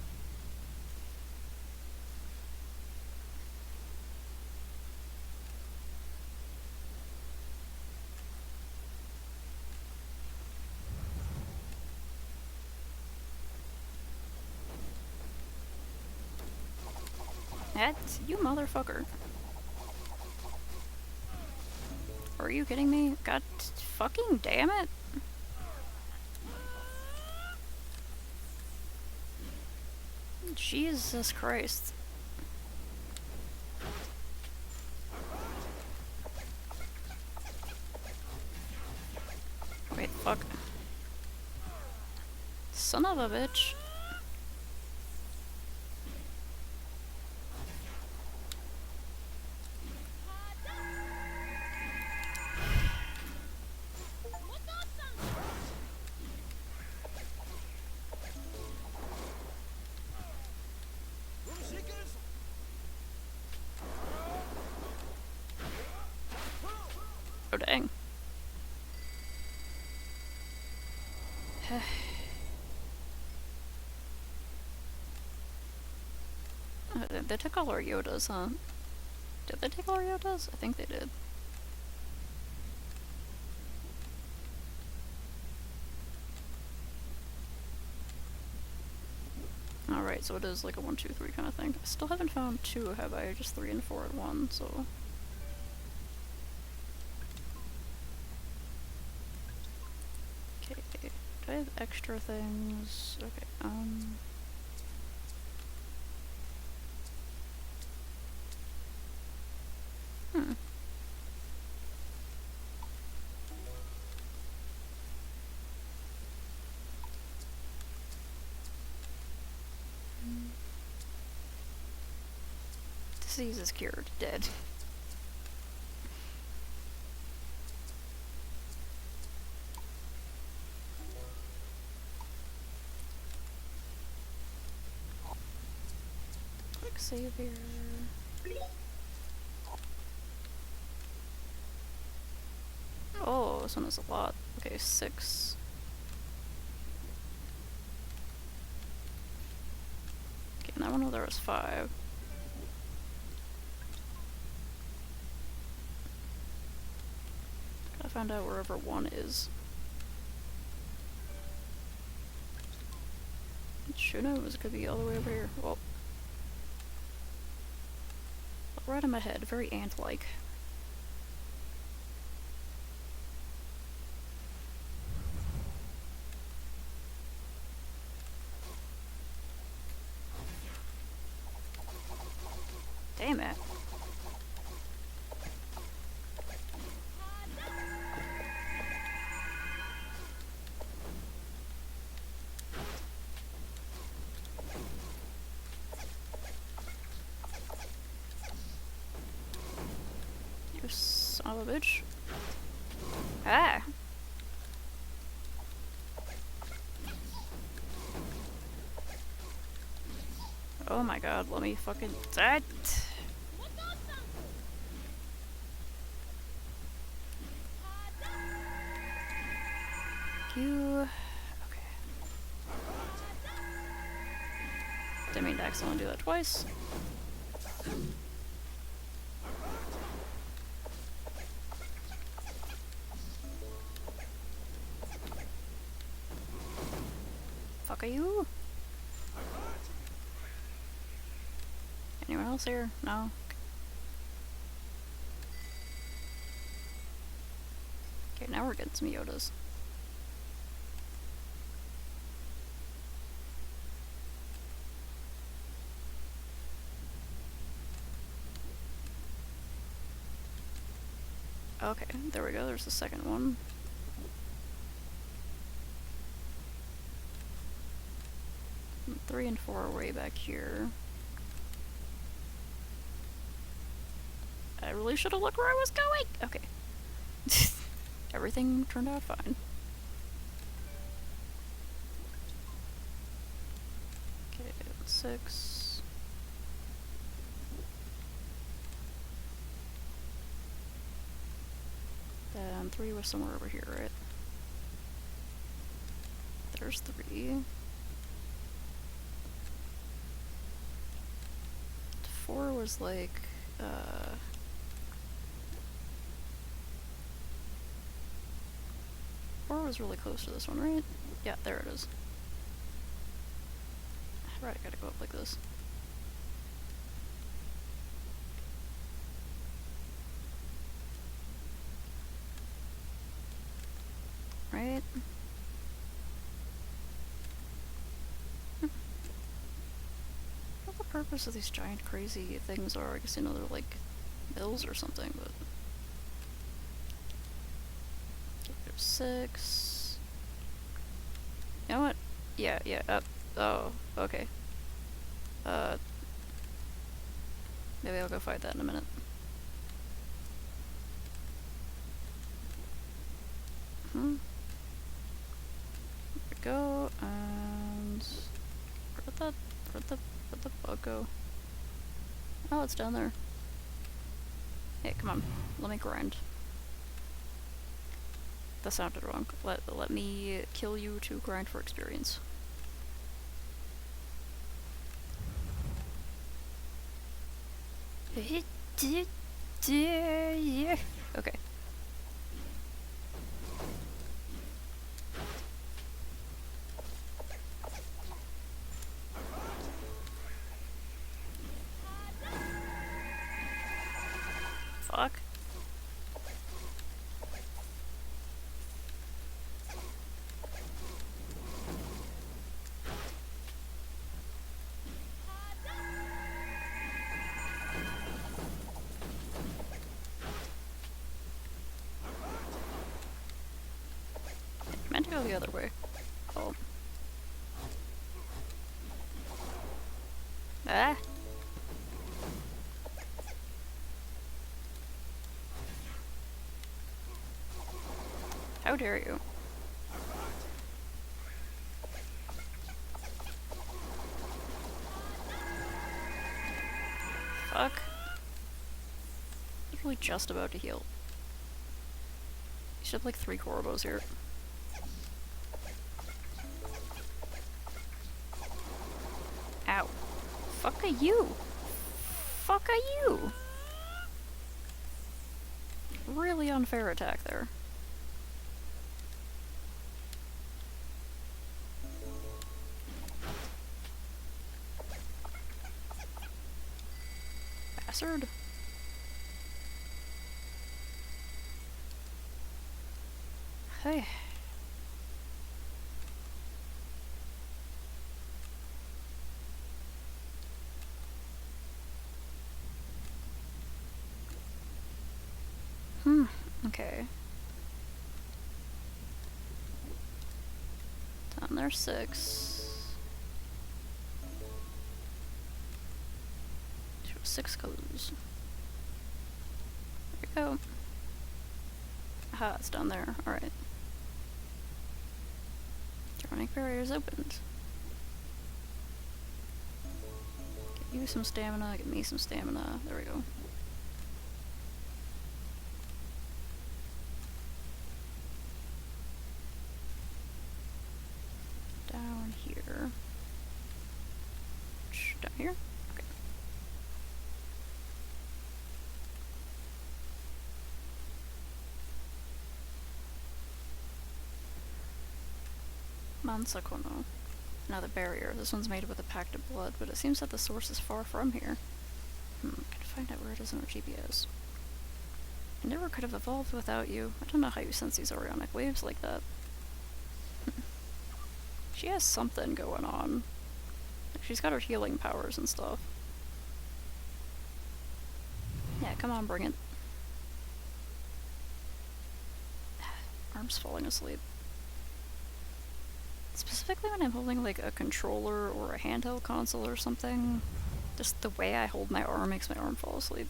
That's you, motherfucker. Are you kidding me? God fucking damn it. Jesus Christ. Wait, fuck. Son of a bitch. Oh dang. They took all our Yodas, huh? Did they take all our Yodas? I think they did. Alright, so it is like a 1, 2, 3 kind of thing. I still haven't found 2, have I? Just 3 and 4 at 1, so... Okay, do I have extra things? Okay, Hmm. Disease is cured. Dead. Quick save here. Oh, this one is a lot. Okay, 6. Okay, and that one there was 5. Gotta find out wherever 1 is. Who knows? It could be all the way over here. Well, right in my head. Very ant-like. Damn it. You son of a bitch. Ah! Oh my god, let me fucking... That! You... Okay. Didn't mean to accidentally do that twice. Fuck are you? Anyone else here? No? Okay, now we're getting some Yodas. Okay, there we go, there's the second one. And 3 and 4 are way back here. I really should have looked where I was going! Okay. Everything turned out fine. Okay, 6. Then 3 was somewhere over here, right? There's 3. 4 was like, 4 was really close to this one, right? Yeah, there it is. Right, I gotta go up like this. Right? What the purpose of these giant crazy things are? I guess, you know, they're like mills or something, but... Okay, there's 6. You know what? Yeah, oh, okay. Maybe I'll go fight that in a minute. There we go, and... Where'd the bug go? Oh, it's down there. Hey, come on. Let me grind. That sounded wrong. Let me kill you to grind for experience. Okay. Fuck. I meant to go the other way. Oh. Ah! How dare you? Fuck. Literally just about to heal. You should have like 3 Korobos here. Ow. Fuck are you? Fuck are you? Really unfair attack there. Bastard. Hey. Okay. Down there 6. 6 clues. There we go. Aha, it's down there. Alright. Dronic barriers opened. Get you some stamina, get me some stamina. There we go. Down here. Down here? Okay. Mansakono. Another barrier. This one's made with a pact of blood, but it seems that the source is far from here. Can find out where it is in our GPS. I never could have evolved without you. I don't know how you sense these Orionic waves like that. She has something going on. She's got her healing powers and stuff. Yeah, come on, bring it. Arm's falling asleep. Specifically when I'm holding like a controller or a handheld console or something, just the way I hold my arm makes my arm fall asleep.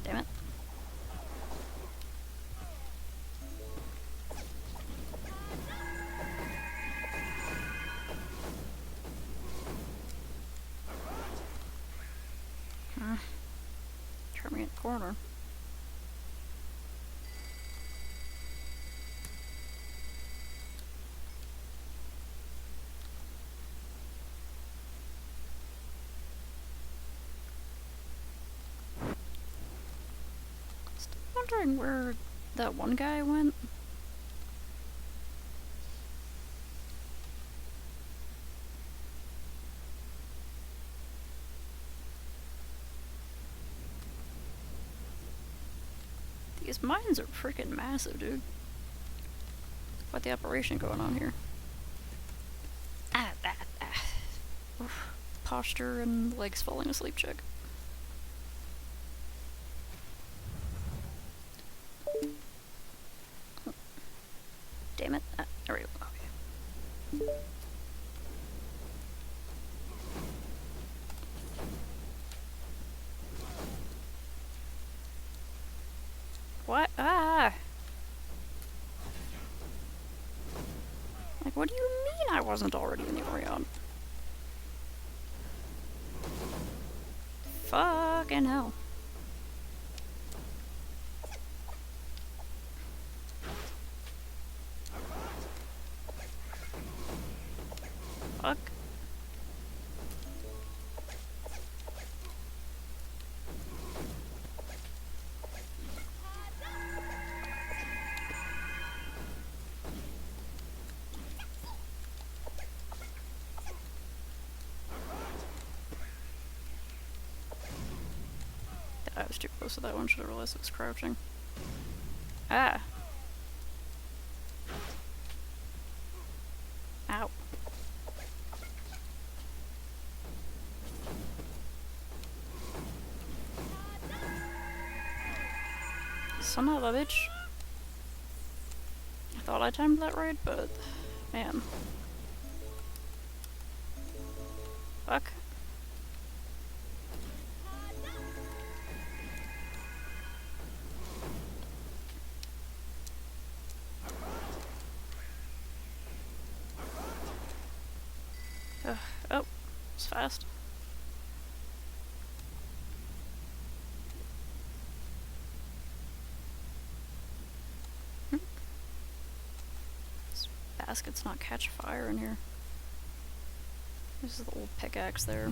Damn it. Terminate corner. Still wondering where that one guy went. These mines are freaking massive, dude. What the operation going on here? Oof. Posture and legs falling asleep check. Damn it. There we go. Okay. What? Ah! Like, what do you mean I wasn't already in the Orion. Fucking hell. Fuck. I was too close to that one, should have realized it was crouching. Ah. Ow. Son of a bitch. I thought I timed that right, but man. Fuck. Oh, it's fast. This basket's not catch fire in here. This is the old pickaxe there.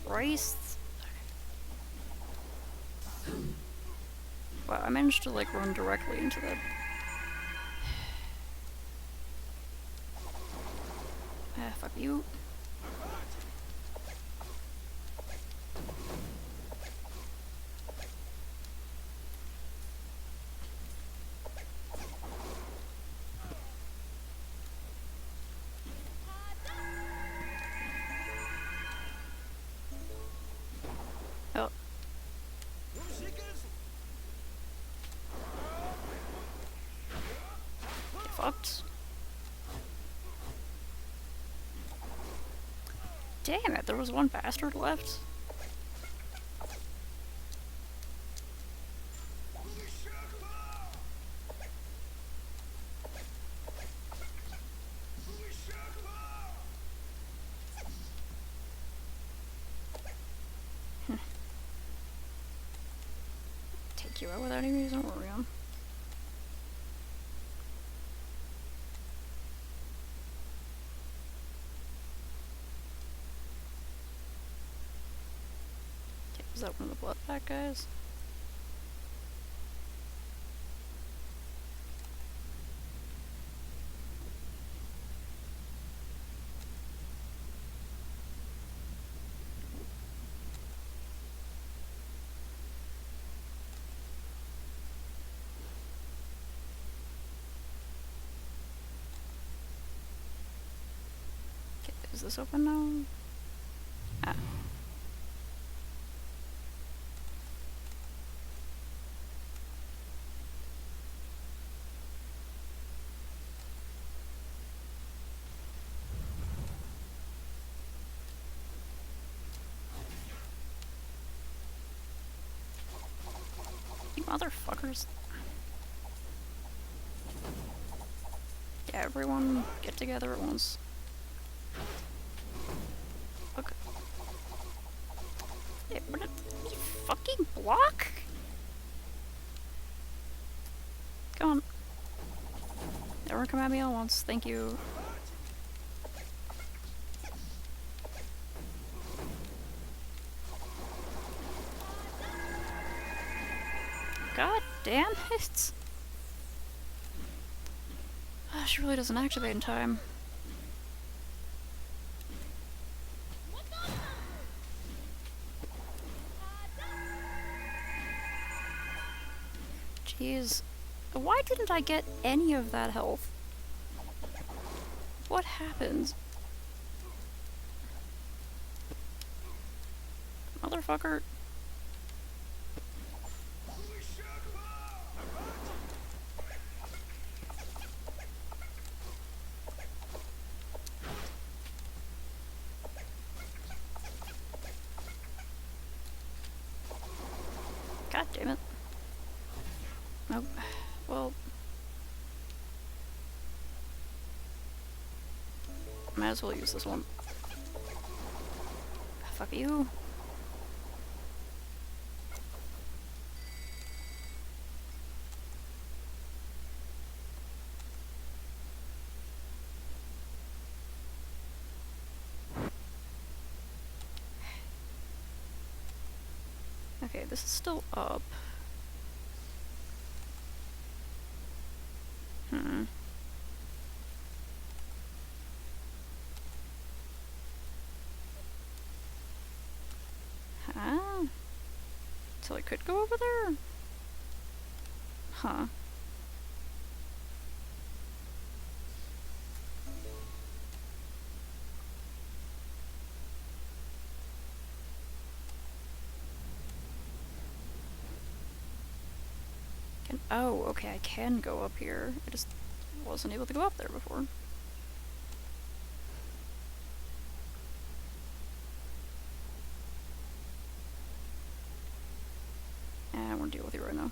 Christ. Wow, I managed to like run directly into that. Ah, fuck you. Oh. Get fucked. Damn it, there was one bastard left. Take you out without even using Orion. Okay, is that one of the blood pack guys? Is this open now? Ah. You motherfuckers. Yeah, everyone get together at once. Okay. Yeah, what a fucking block? Come on. Everyone come at me all once, thank you. God damn it! She really doesn't activate in time. Jeez. Why didn't I get any of that health? What happened? Motherfucker. God damn it. Oh, well. Might as well use this one. Fuck you. Okay, this is still up. Huh? So I could go over there? Huh. Oh, okay, I can go up here. I just wasn't able to go up there before. I don't want to deal with you right now.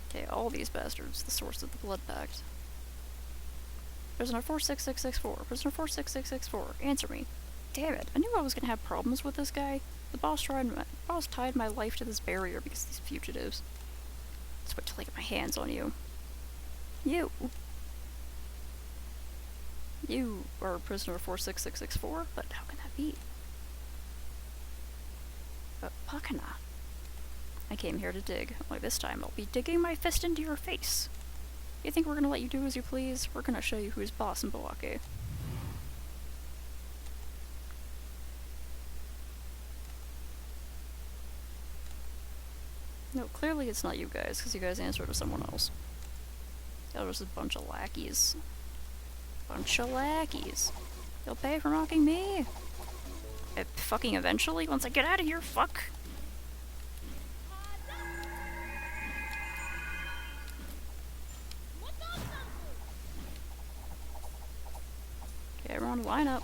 Okay, all these bastards, the source of the blood pact. Prisoner 46664, prisoner 46664, answer me. Damn it, I knew I was gonna have problems with this guy. The boss tied my life to this barrier because of these fugitives. Let's wait till I get my hands on you. You! You are prisoner 46664? But how can that be? But Pakana. I came here to dig. Only this time I'll be digging my fist into your face. You think we're gonna let you do as you please? We're gonna show you who's boss in Bawake. No, clearly it's not you guys, because you guys answered to someone else. That was a bunch of lackeys. Bunch of lackeys. You'll pay for mocking me. Fucking eventually, once I get out of here, fuck. Okay, everyone line up.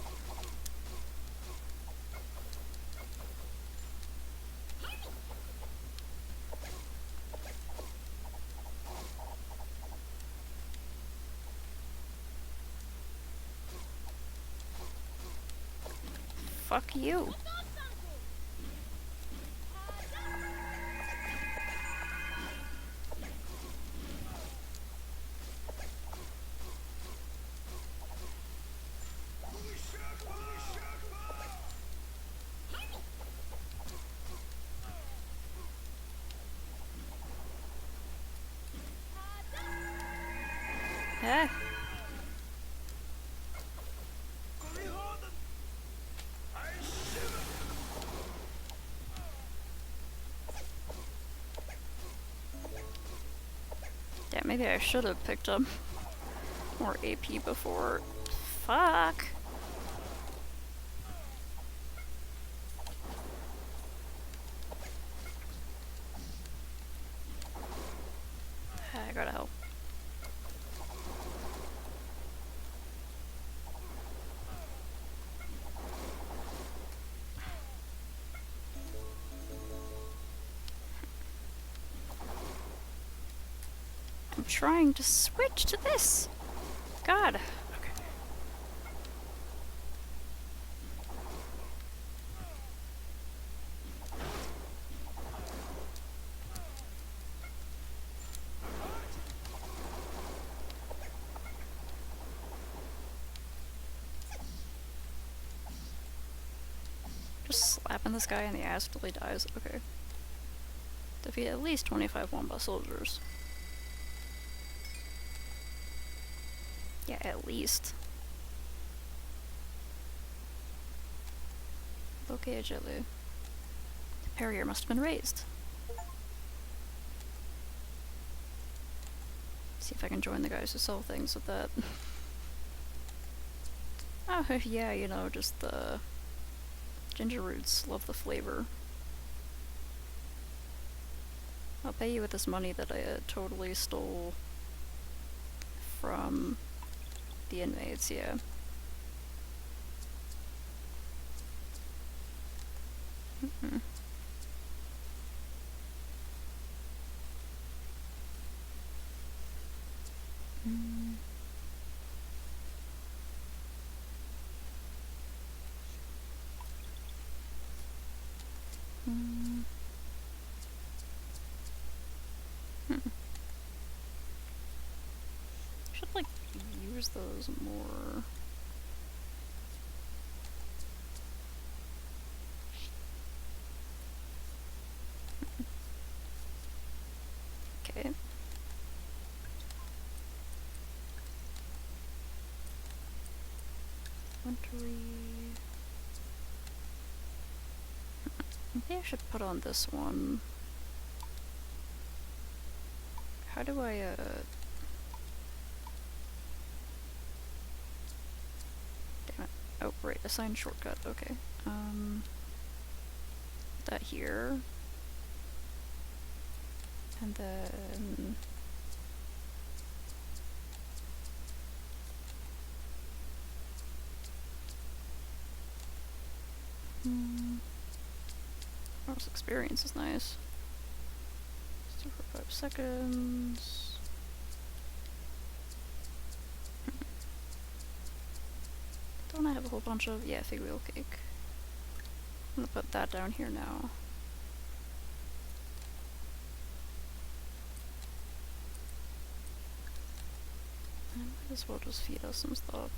Fuck you. Eh. Yeah, maybe I should have picked up more AP before. Fuck. I gotta help. I'm trying to switch to this. God. Okay. Just slapping this guy in the ass till he dies. Okay. Defeat at least 25 Wamba soldiers. Yeah, at least. Okay, Jelly. The barrier must have been raised. See if I can join the guys who sell things with that. Oh, yeah, you know, just the ginger roots. Love the flavor. I'll pay you with this money that I totally stole from the inmates, yeah. Mm-hmm. Mm. Mm. Hmm. Should, like, use those more. Okay. Wintry. Maybe I should put on this one. How do I, damn it. Oh, right, assign shortcut, okay. That here. And then... Oh, this experience is nice. Still for 5 seconds. Don't I have a whole bunch of... yeah, fig wheel cake. I'm gonna put that down here now. I might as well just feed us some stuff.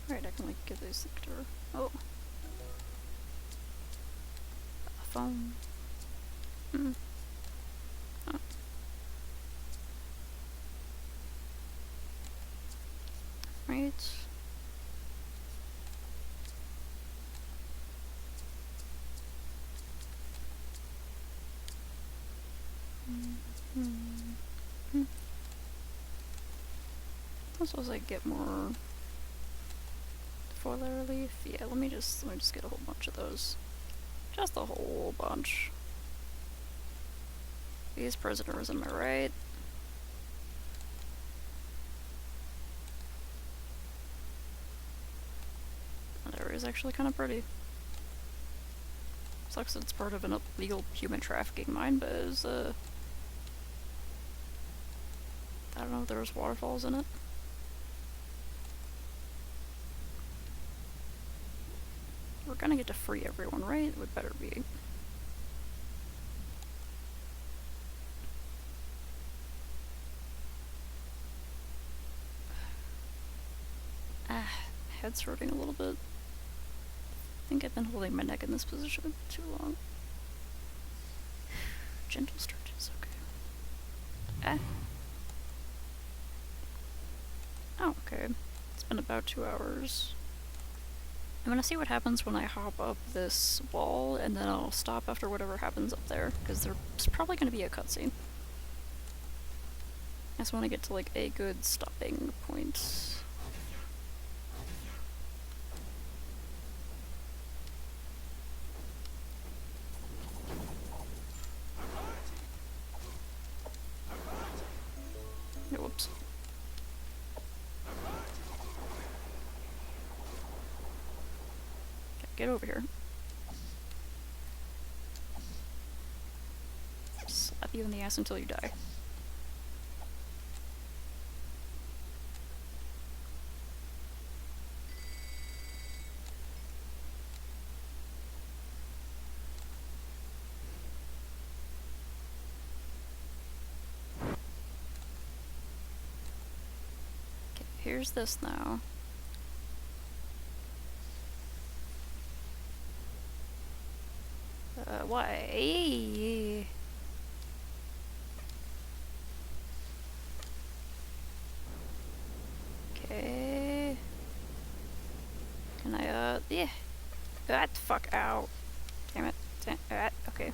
Right, I can like give these to her. Oh. A phone. Oh. Right. I suppose I get more 4-layer leaf. Yeah, let me just get a whole bunch of those. Just a whole bunch. These prisoners, am I right? That area is actually kind of pretty. Sucks that it's part of an illegal human trafficking mine, but it's, I don't know if there was waterfalls in it. We're gonna get to free everyone, right? It would better be. Head's hurting a little bit. I think I've been holding my neck in this position too long. Gentle stretches, okay. Oh, okay. It's been about 2 hours. I'm gonna see what happens when I hop up this wall, and then I'll stop after whatever happens up there, because there's probably gonna be a cutscene. I just want to get to, like, a good stopping point. Oh, whoops. Okay, get over here. Slap you in the ass until you die. Okay, here's this now. Why? Okay. Can I, yeah. That fuck out. Damn it. That, okay.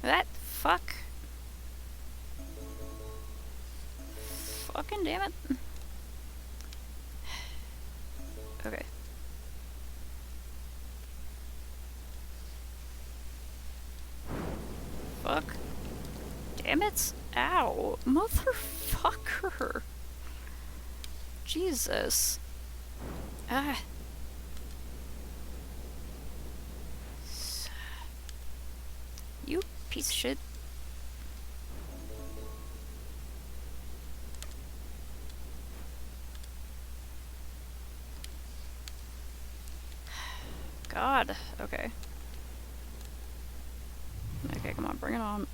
That fuck. Fucking damn it. Okay. Fuck. Damn it. Ow. Motherfucker. Jesus. Ah. You piece of shit. God. Okay. Okay, come on, bring it on.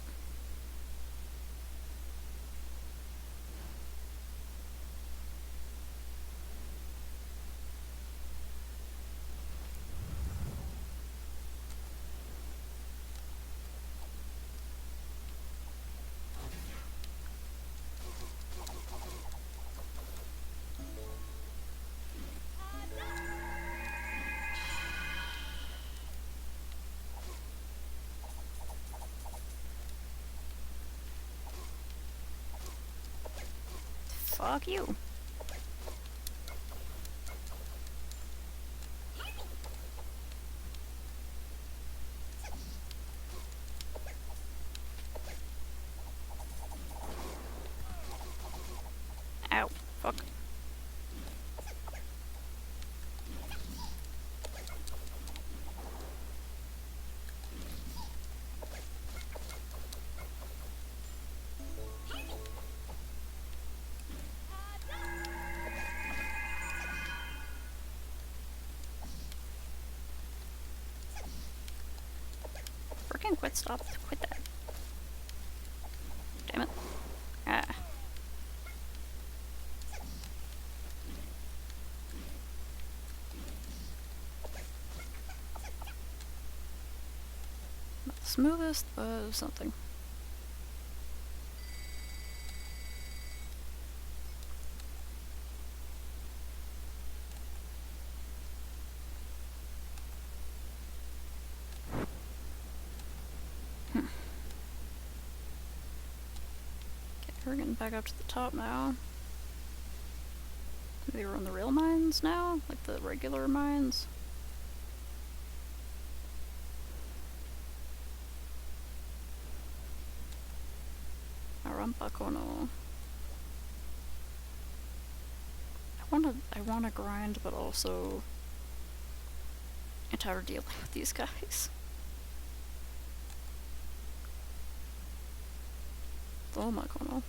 Fuck you. Ow. Fuck. Freaking quit that. Damn it. Ah. Not the smoothest, but something. We're getting back up to the top now. Maybe we're on the real mines now? Like the regular mines? Arampakono. I wanna grind, but also I'm tired of dealing with these guys. Oh my god.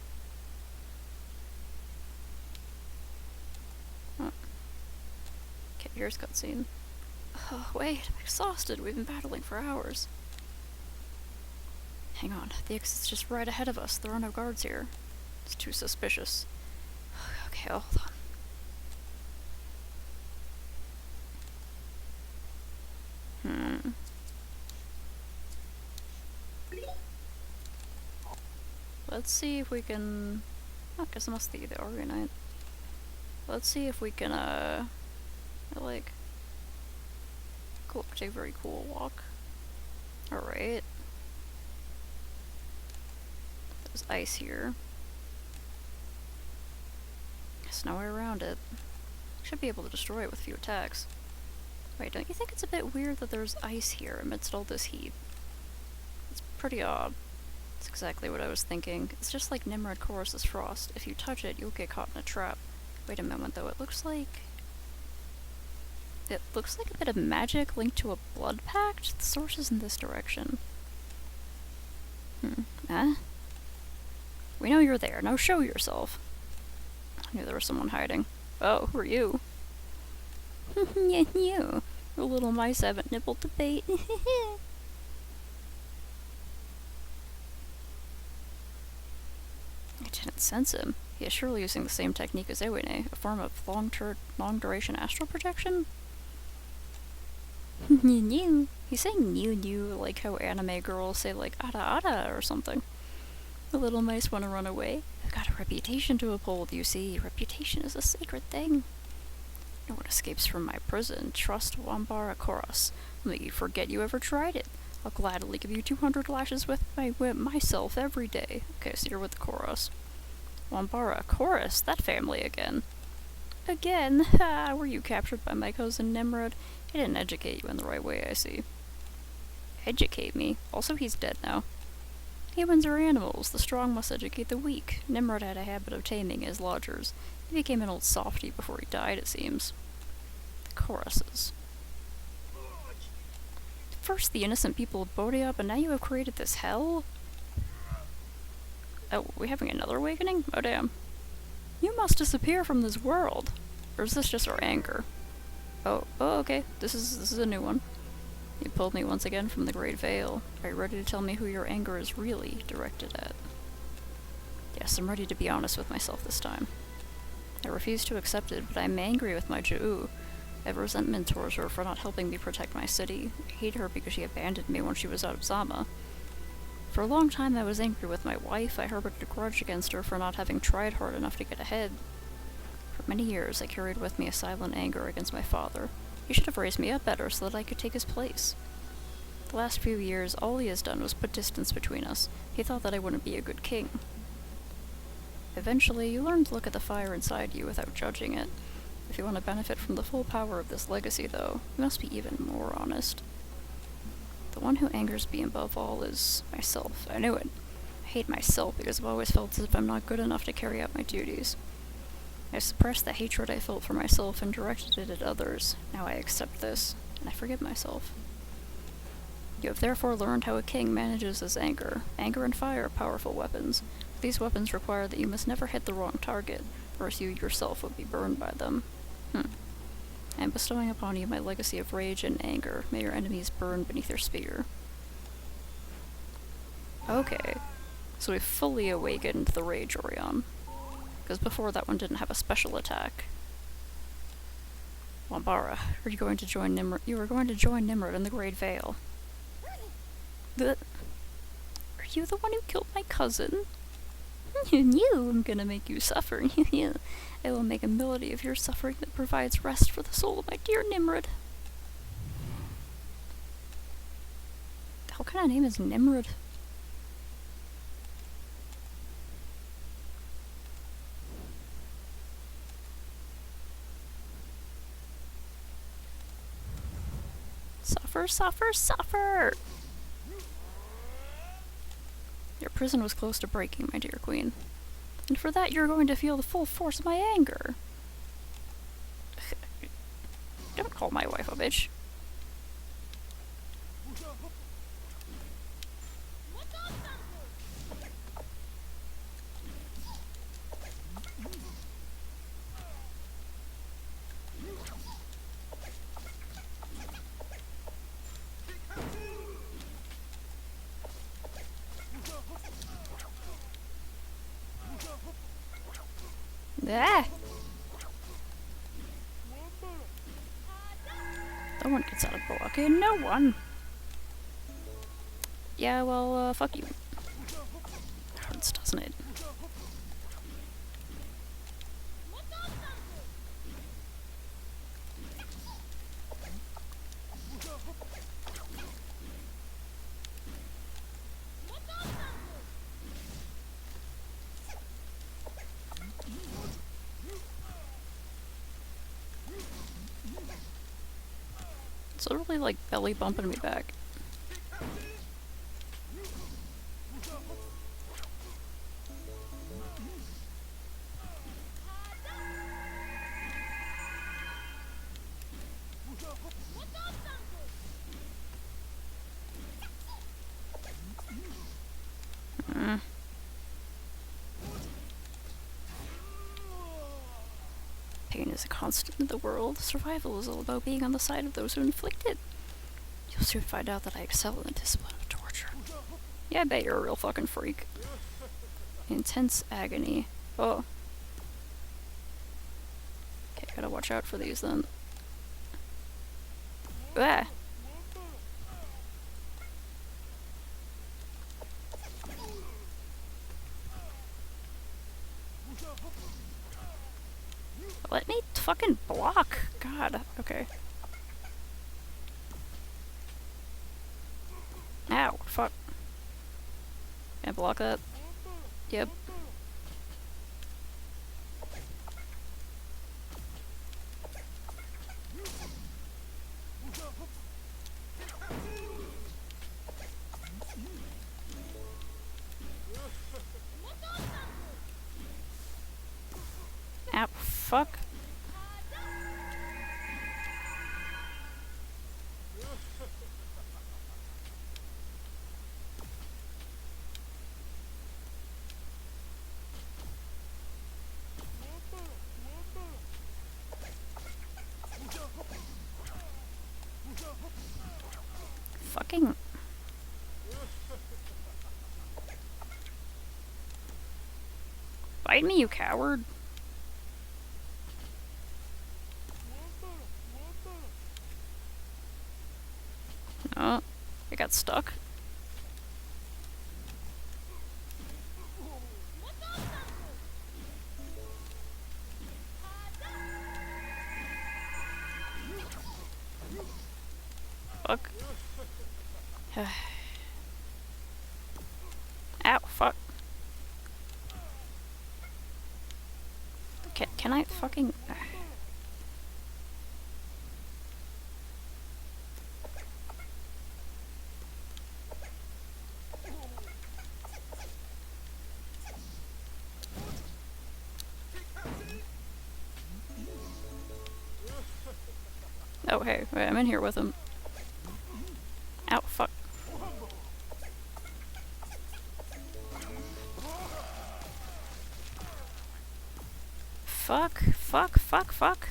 Huh. Okay, here's cutscene. Oh, wait, I'm exhausted. We've been battling for hours. Hang on, the exit's just right ahead of us. There are no guards here. It's too suspicious. Okay, hold on. Let's see if we can... I guess it must be the Orionite. Let's see if we can, like... Cool, take a very cool walk. Alright. There's ice here. There's no way around it. Should be able to destroy it with a few attacks. Wait, don't you think it's a bit weird that there's ice here amidst all this heat? It's pretty odd. That's exactly what I was thinking. It's just like Nimrod Chorus's frost. If you touch it, you'll get caught in a trap. Wait a moment though, it looks like a bit of magic linked to a blood pact? The source is in this direction. Huh? We know you're there, now show yourself. I knew there was someone hiding. Oh, who are you? You. The little mice haven't nibbled the bait. I didn't sense him. He is surely using the same technique as Ewene, a form of long-duration astral projection? New. He's saying new like how anime girls say like ada or something. The little mice want to run away. They've got a reputation to uphold, you see. Reputation is a sacred thing. No one escapes from my prison. Trust Wambara Chorus. I'll make you forget you ever tried it. I'll gladly give you 200 lashes with myself every day. Okay, so you're with the Chorus. Wambara Chorus? That family again. Again? Ha! Were you captured by my cousin Nimrod? He didn't educate you in the right way, I see. Educate me? Also, he's dead now. Humans are animals. The strong must educate the weak. Nimrod had a habit of taming his lodgers. He became an old softy before he died, it seems. The choruses. First the innocent people of Bodia, but now you have created this hell? Oh, are we having another awakening? Oh damn. You must disappear from this world. Or is this just our anger? Oh, okay. This is a new one. You pulled me once again from the Great Veil. Are you ready to tell me who your anger is really directed at? Yes, I'm ready to be honest with myself this time. I refuse to accept it, but I'm angry with my Ju'u. I have resentment towards her for not helping me protect my city. I hate her because she abandoned me when she was out of Zama. For a long time I was angry with my wife. I harbored a grudge against her for not having tried hard enough to get ahead. For many years I carried with me a silent anger against my father. He should have raised me up better so that I could take his place. The last few years, all he has done was put distance between us. He thought that I wouldn't be a good king. Eventually, you learn to look at the fire inside you without judging it. If you want to benefit from the full power of this legacy, though, you must be even more honest. The one who angers me above all is myself. I knew it. I hate myself because I've always felt as if I'm not good enough to carry out my duties. I suppressed the hatred I felt for myself and directed it at others. Now I accept this, and I forgive myself. You have therefore learned how a king manages his anger. Anger and fire are powerful weapons. These weapons require that you must never hit the wrong target, or else you yourself would be burned by them. I am bestowing upon you my legacy of rage and anger. May your enemies burn beneath your spear. Okay, so we fully awakened the Rage Orion. Because before that one didn't have a special attack. Wambara, are you going to join Nimrod? You are going to join Nimrod in the Great Veil. Are you the one who killed my cousin? I'm gonna make you suffer. I will make a melody of your suffering that provides rest for the soul of my dear Nimrod. The hell kind of name is Nimrod? Suffer, suffer, suffer! Your prison was close to breaking, my dear queen. And for that you're going to feel the full force of my anger. Don't call my wife a bitch. Ah! No one gets out of blockade, no one! Yeah, well, fuck you. Hurts, doesn't it? It's literally like belly bumping me back. Pain is a constant in the world. Survival is all about being on the side of those who inflict it. You'll soon find out that I excel in the discipline of torture. Yeah, I bet you're a real fucking freak. Intense agony. Oh. Okay, gotta watch out for these then. Ah! Let me fucking block. God, okay. Ow, fuck. Can I block that? Yep. Ow, fuck. Fucking... Bite me, you coward. Oh, I got stuck. Fuck. Ow, fuck. Can I fucking... Oh, hey, wait, I'm in here with him. Ow, fuck. Fuck, fuck, fuck, fuck.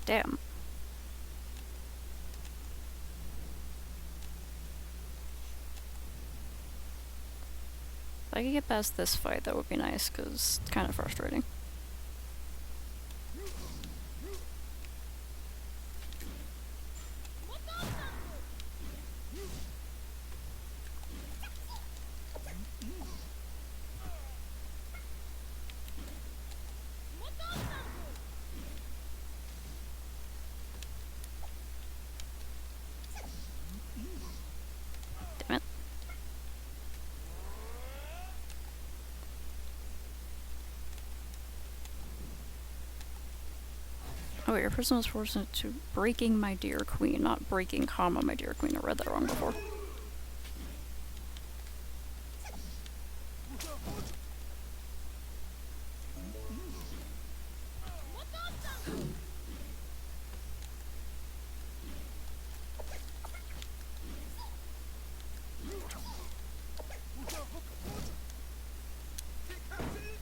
Damn. If I could get past this fight, that would be nice, because it's kind of frustrating. Damn it. Oh, your person was forced into breaking my dear queen, not breaking comma my dear queen. I read that wrong before.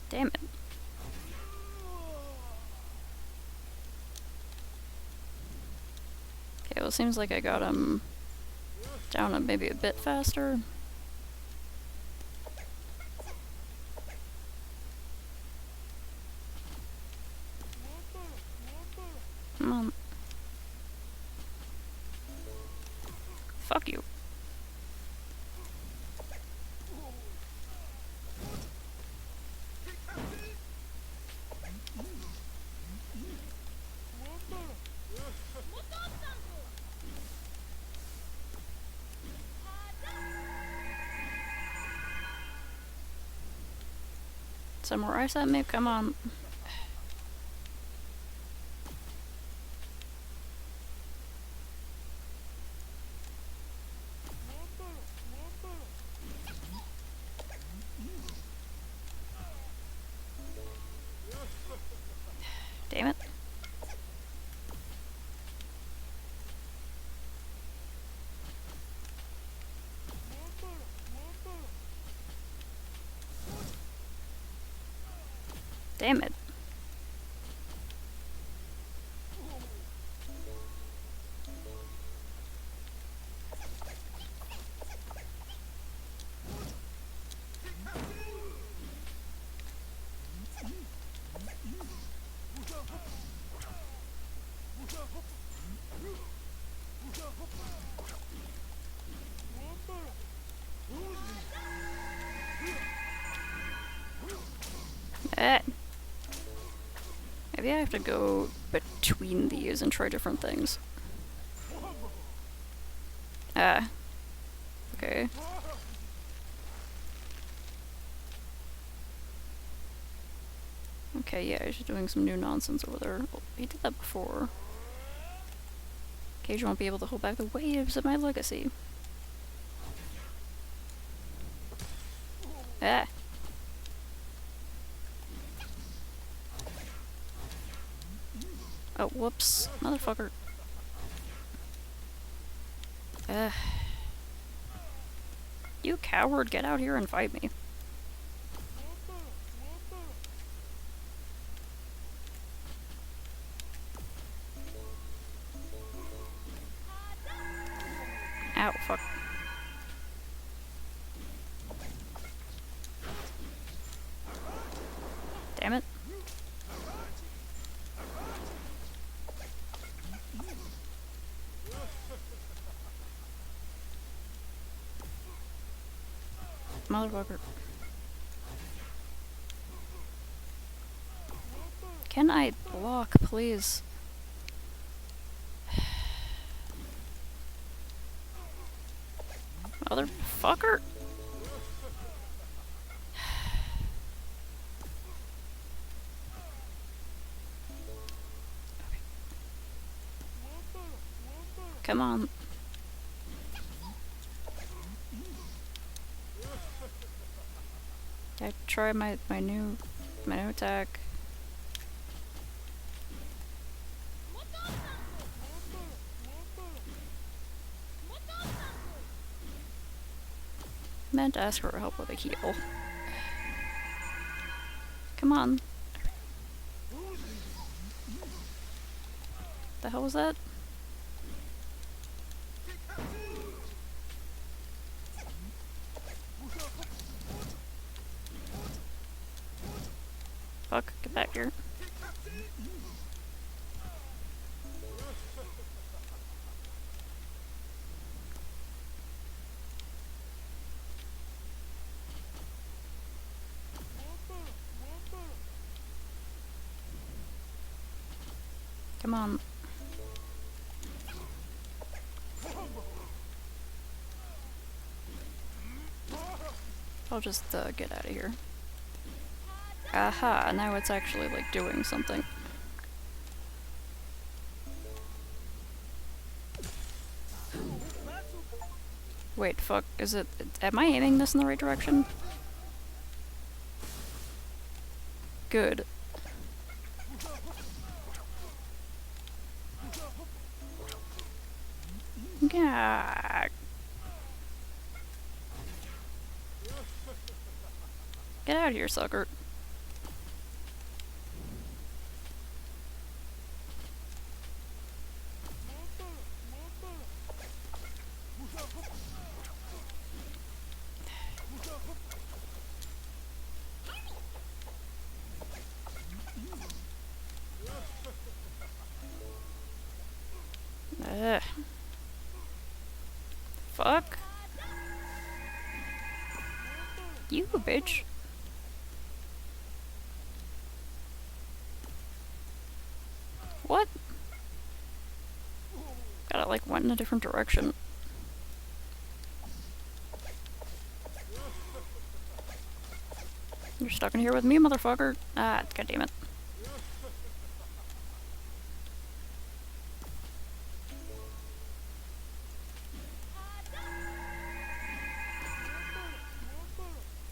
Damn it. Okay, well it seems like I got him down maybe a bit faster. Come on. Fuck you. Samurai set me? Come on. Damn it. Damn it. Eh. Maybe I have to go between these and try different things. Ah. Okay. Okay, yeah, he's just doing some new nonsense over there. Oh, he did that before. Cage won't be able to hold back the waves of my legacy. Ah. Oh, whoops. Motherfucker. Ugh. You coward, get out here and fight me. Ow, fuck. Damn it. Motherfucker. Can I block, please? Motherfucker! Come on. I try my new attack. Meant to ask for help with a heal. Come on. The hell was that? Fuck, get back here. Come on. I'll just get out of here. Aha, now it's actually like doing something. Wait, fuck, is it... am I aiming this in the right direction? Good. Yeah. Get out of here, sucker. Ugh. Fuck. You bitch. What? God, I like went in a different direction. You're stuck in here with me, motherfucker. Ah, god damn it.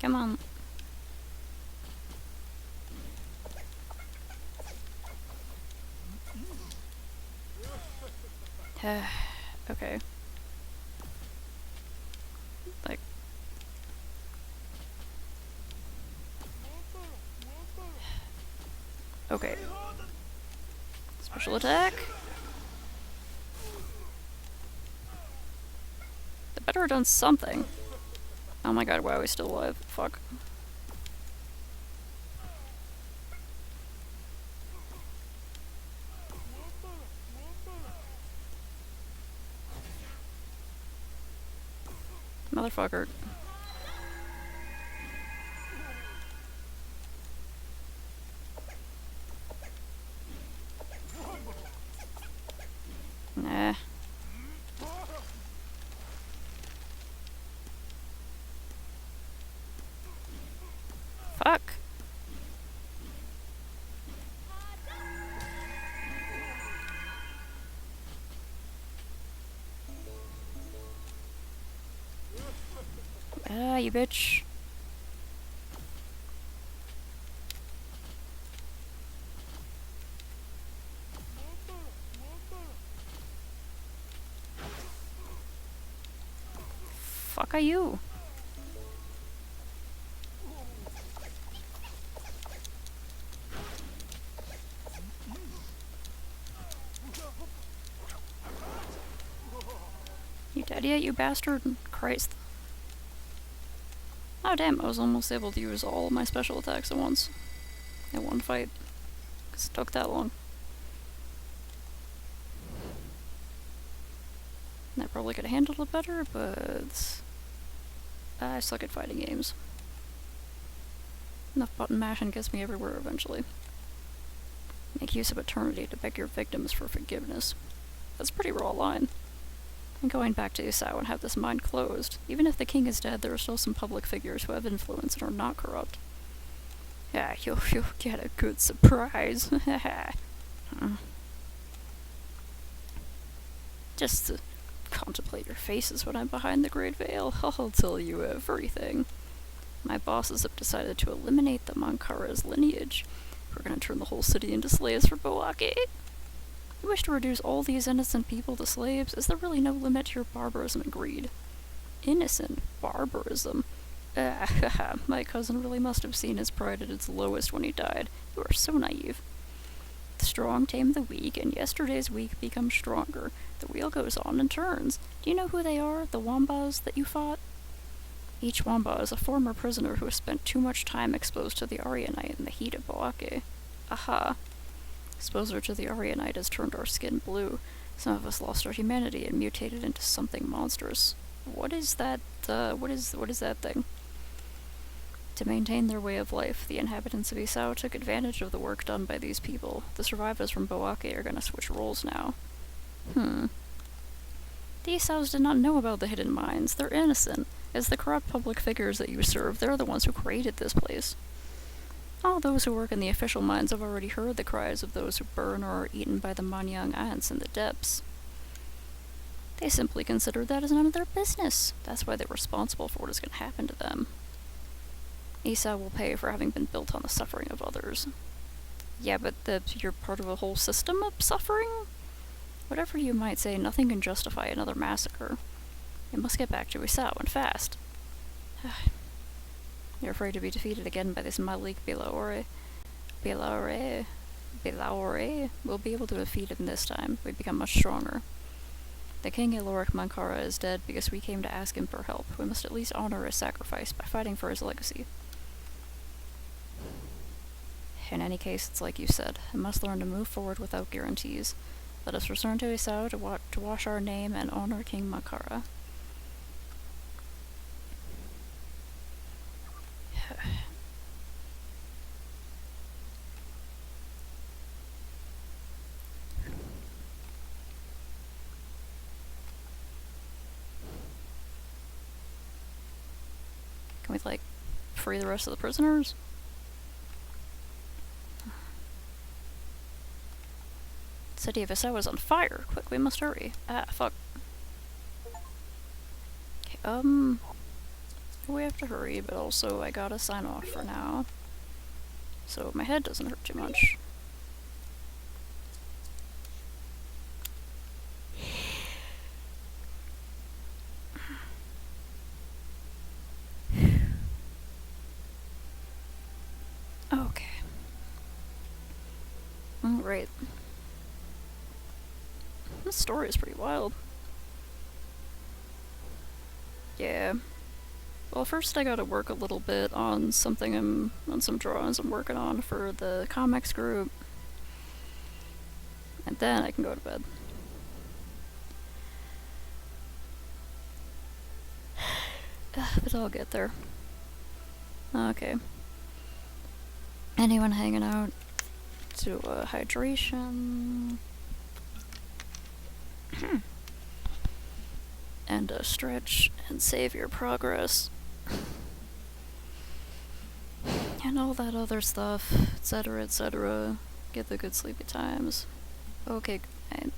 Come on. Okay. Like... okay. Special attack? They better have done something. Oh my god, wow, he's still alive. Fuck. Motherfucker. Ah, you bitch. Fuck are you? You dead yet, you bastard? Christ. Oh damn, I was almost able to use all my special attacks at once. In one fight. 'Cause it took that long. I probably could have handled it better, but I suck at fighting games. Enough button mashing gets me everywhere eventually. Make use of eternity to beg your victims for forgiveness. That's a pretty raw line. And going back to Isao and have this mind closed. Even if the king is dead, there are still some public figures who have influence and are not corrupt. Yeah, you'll get a good surprise. Just to contemplate your faces when I'm behind the Great Veil, I'll tell you everything. My bosses have decided to eliminate the Mankara's lineage. We're gonna turn the whole city into slaves for Bawaki. You wish to reduce all these innocent people to slaves? Is there really no limit to your barbarism and greed? Innocent barbarism? My cousin really must have seen his pride at its lowest when he died. You are so naive. The strong tame the weak, and yesterday's weak becomes stronger. The wheel goes on and turns. Do you know who they are, the Wambas that you fought? Each Wamba is a former prisoner who has spent too much time exposed to the Aryanite in the heat of Bawaki. Aha. Exposure to the Aryanite has turned our skin blue. Some of us lost our humanity and mutated into something monstrous. What is that, what is that thing? To maintain their way of life, the inhabitants of Isao took advantage of the work done by these people. The survivors from Bawaki are gonna switch roles now. The Isaos did not know about the hidden mines. They're innocent. As the corrupt public figures that you serve, they're the ones who created this place. All those who work in the official mines have already heard the cries of those who burn or are eaten by the Manyang ants in the depths. They simply consider that as none of their business. That's why they're responsible for what is going to happen to them. Isao will pay for having been built on the suffering of others. Yeah, but you're part of a whole system of suffering? Whatever you might say, nothing can justify another massacre. You must get back to Isao, and fast. You're afraid to be defeated again by this Malik Bilaore. Bilaore will be able to defeat him this time. We become much stronger. The king Eloric Mankara is dead because we came to ask him for help. We must at least honor his sacrifice by fighting for his legacy. In any case, it's like you said. I must learn to move forward without guarantees. Let us return to Isao to wash our name and honor King Mankara. Can we, like, free the rest of the prisoners? The city of Isao is on fire! Quick, we must hurry. Ah, fuck. Okay, we have to hurry, but also I gotta sign off for now. So my head doesn't hurt too much. Okay. Alright. This story is pretty wild. Yeah. Well, first I gotta work a little bit on something on some drawings I'm working on for the comics group. And then I can go to bed. But I'll get there. Okay. Anyone hanging out? Do hydration. And stretch and save your progress. And all that other stuff, etc., etc. Get the good sleepy times. Okay, good night.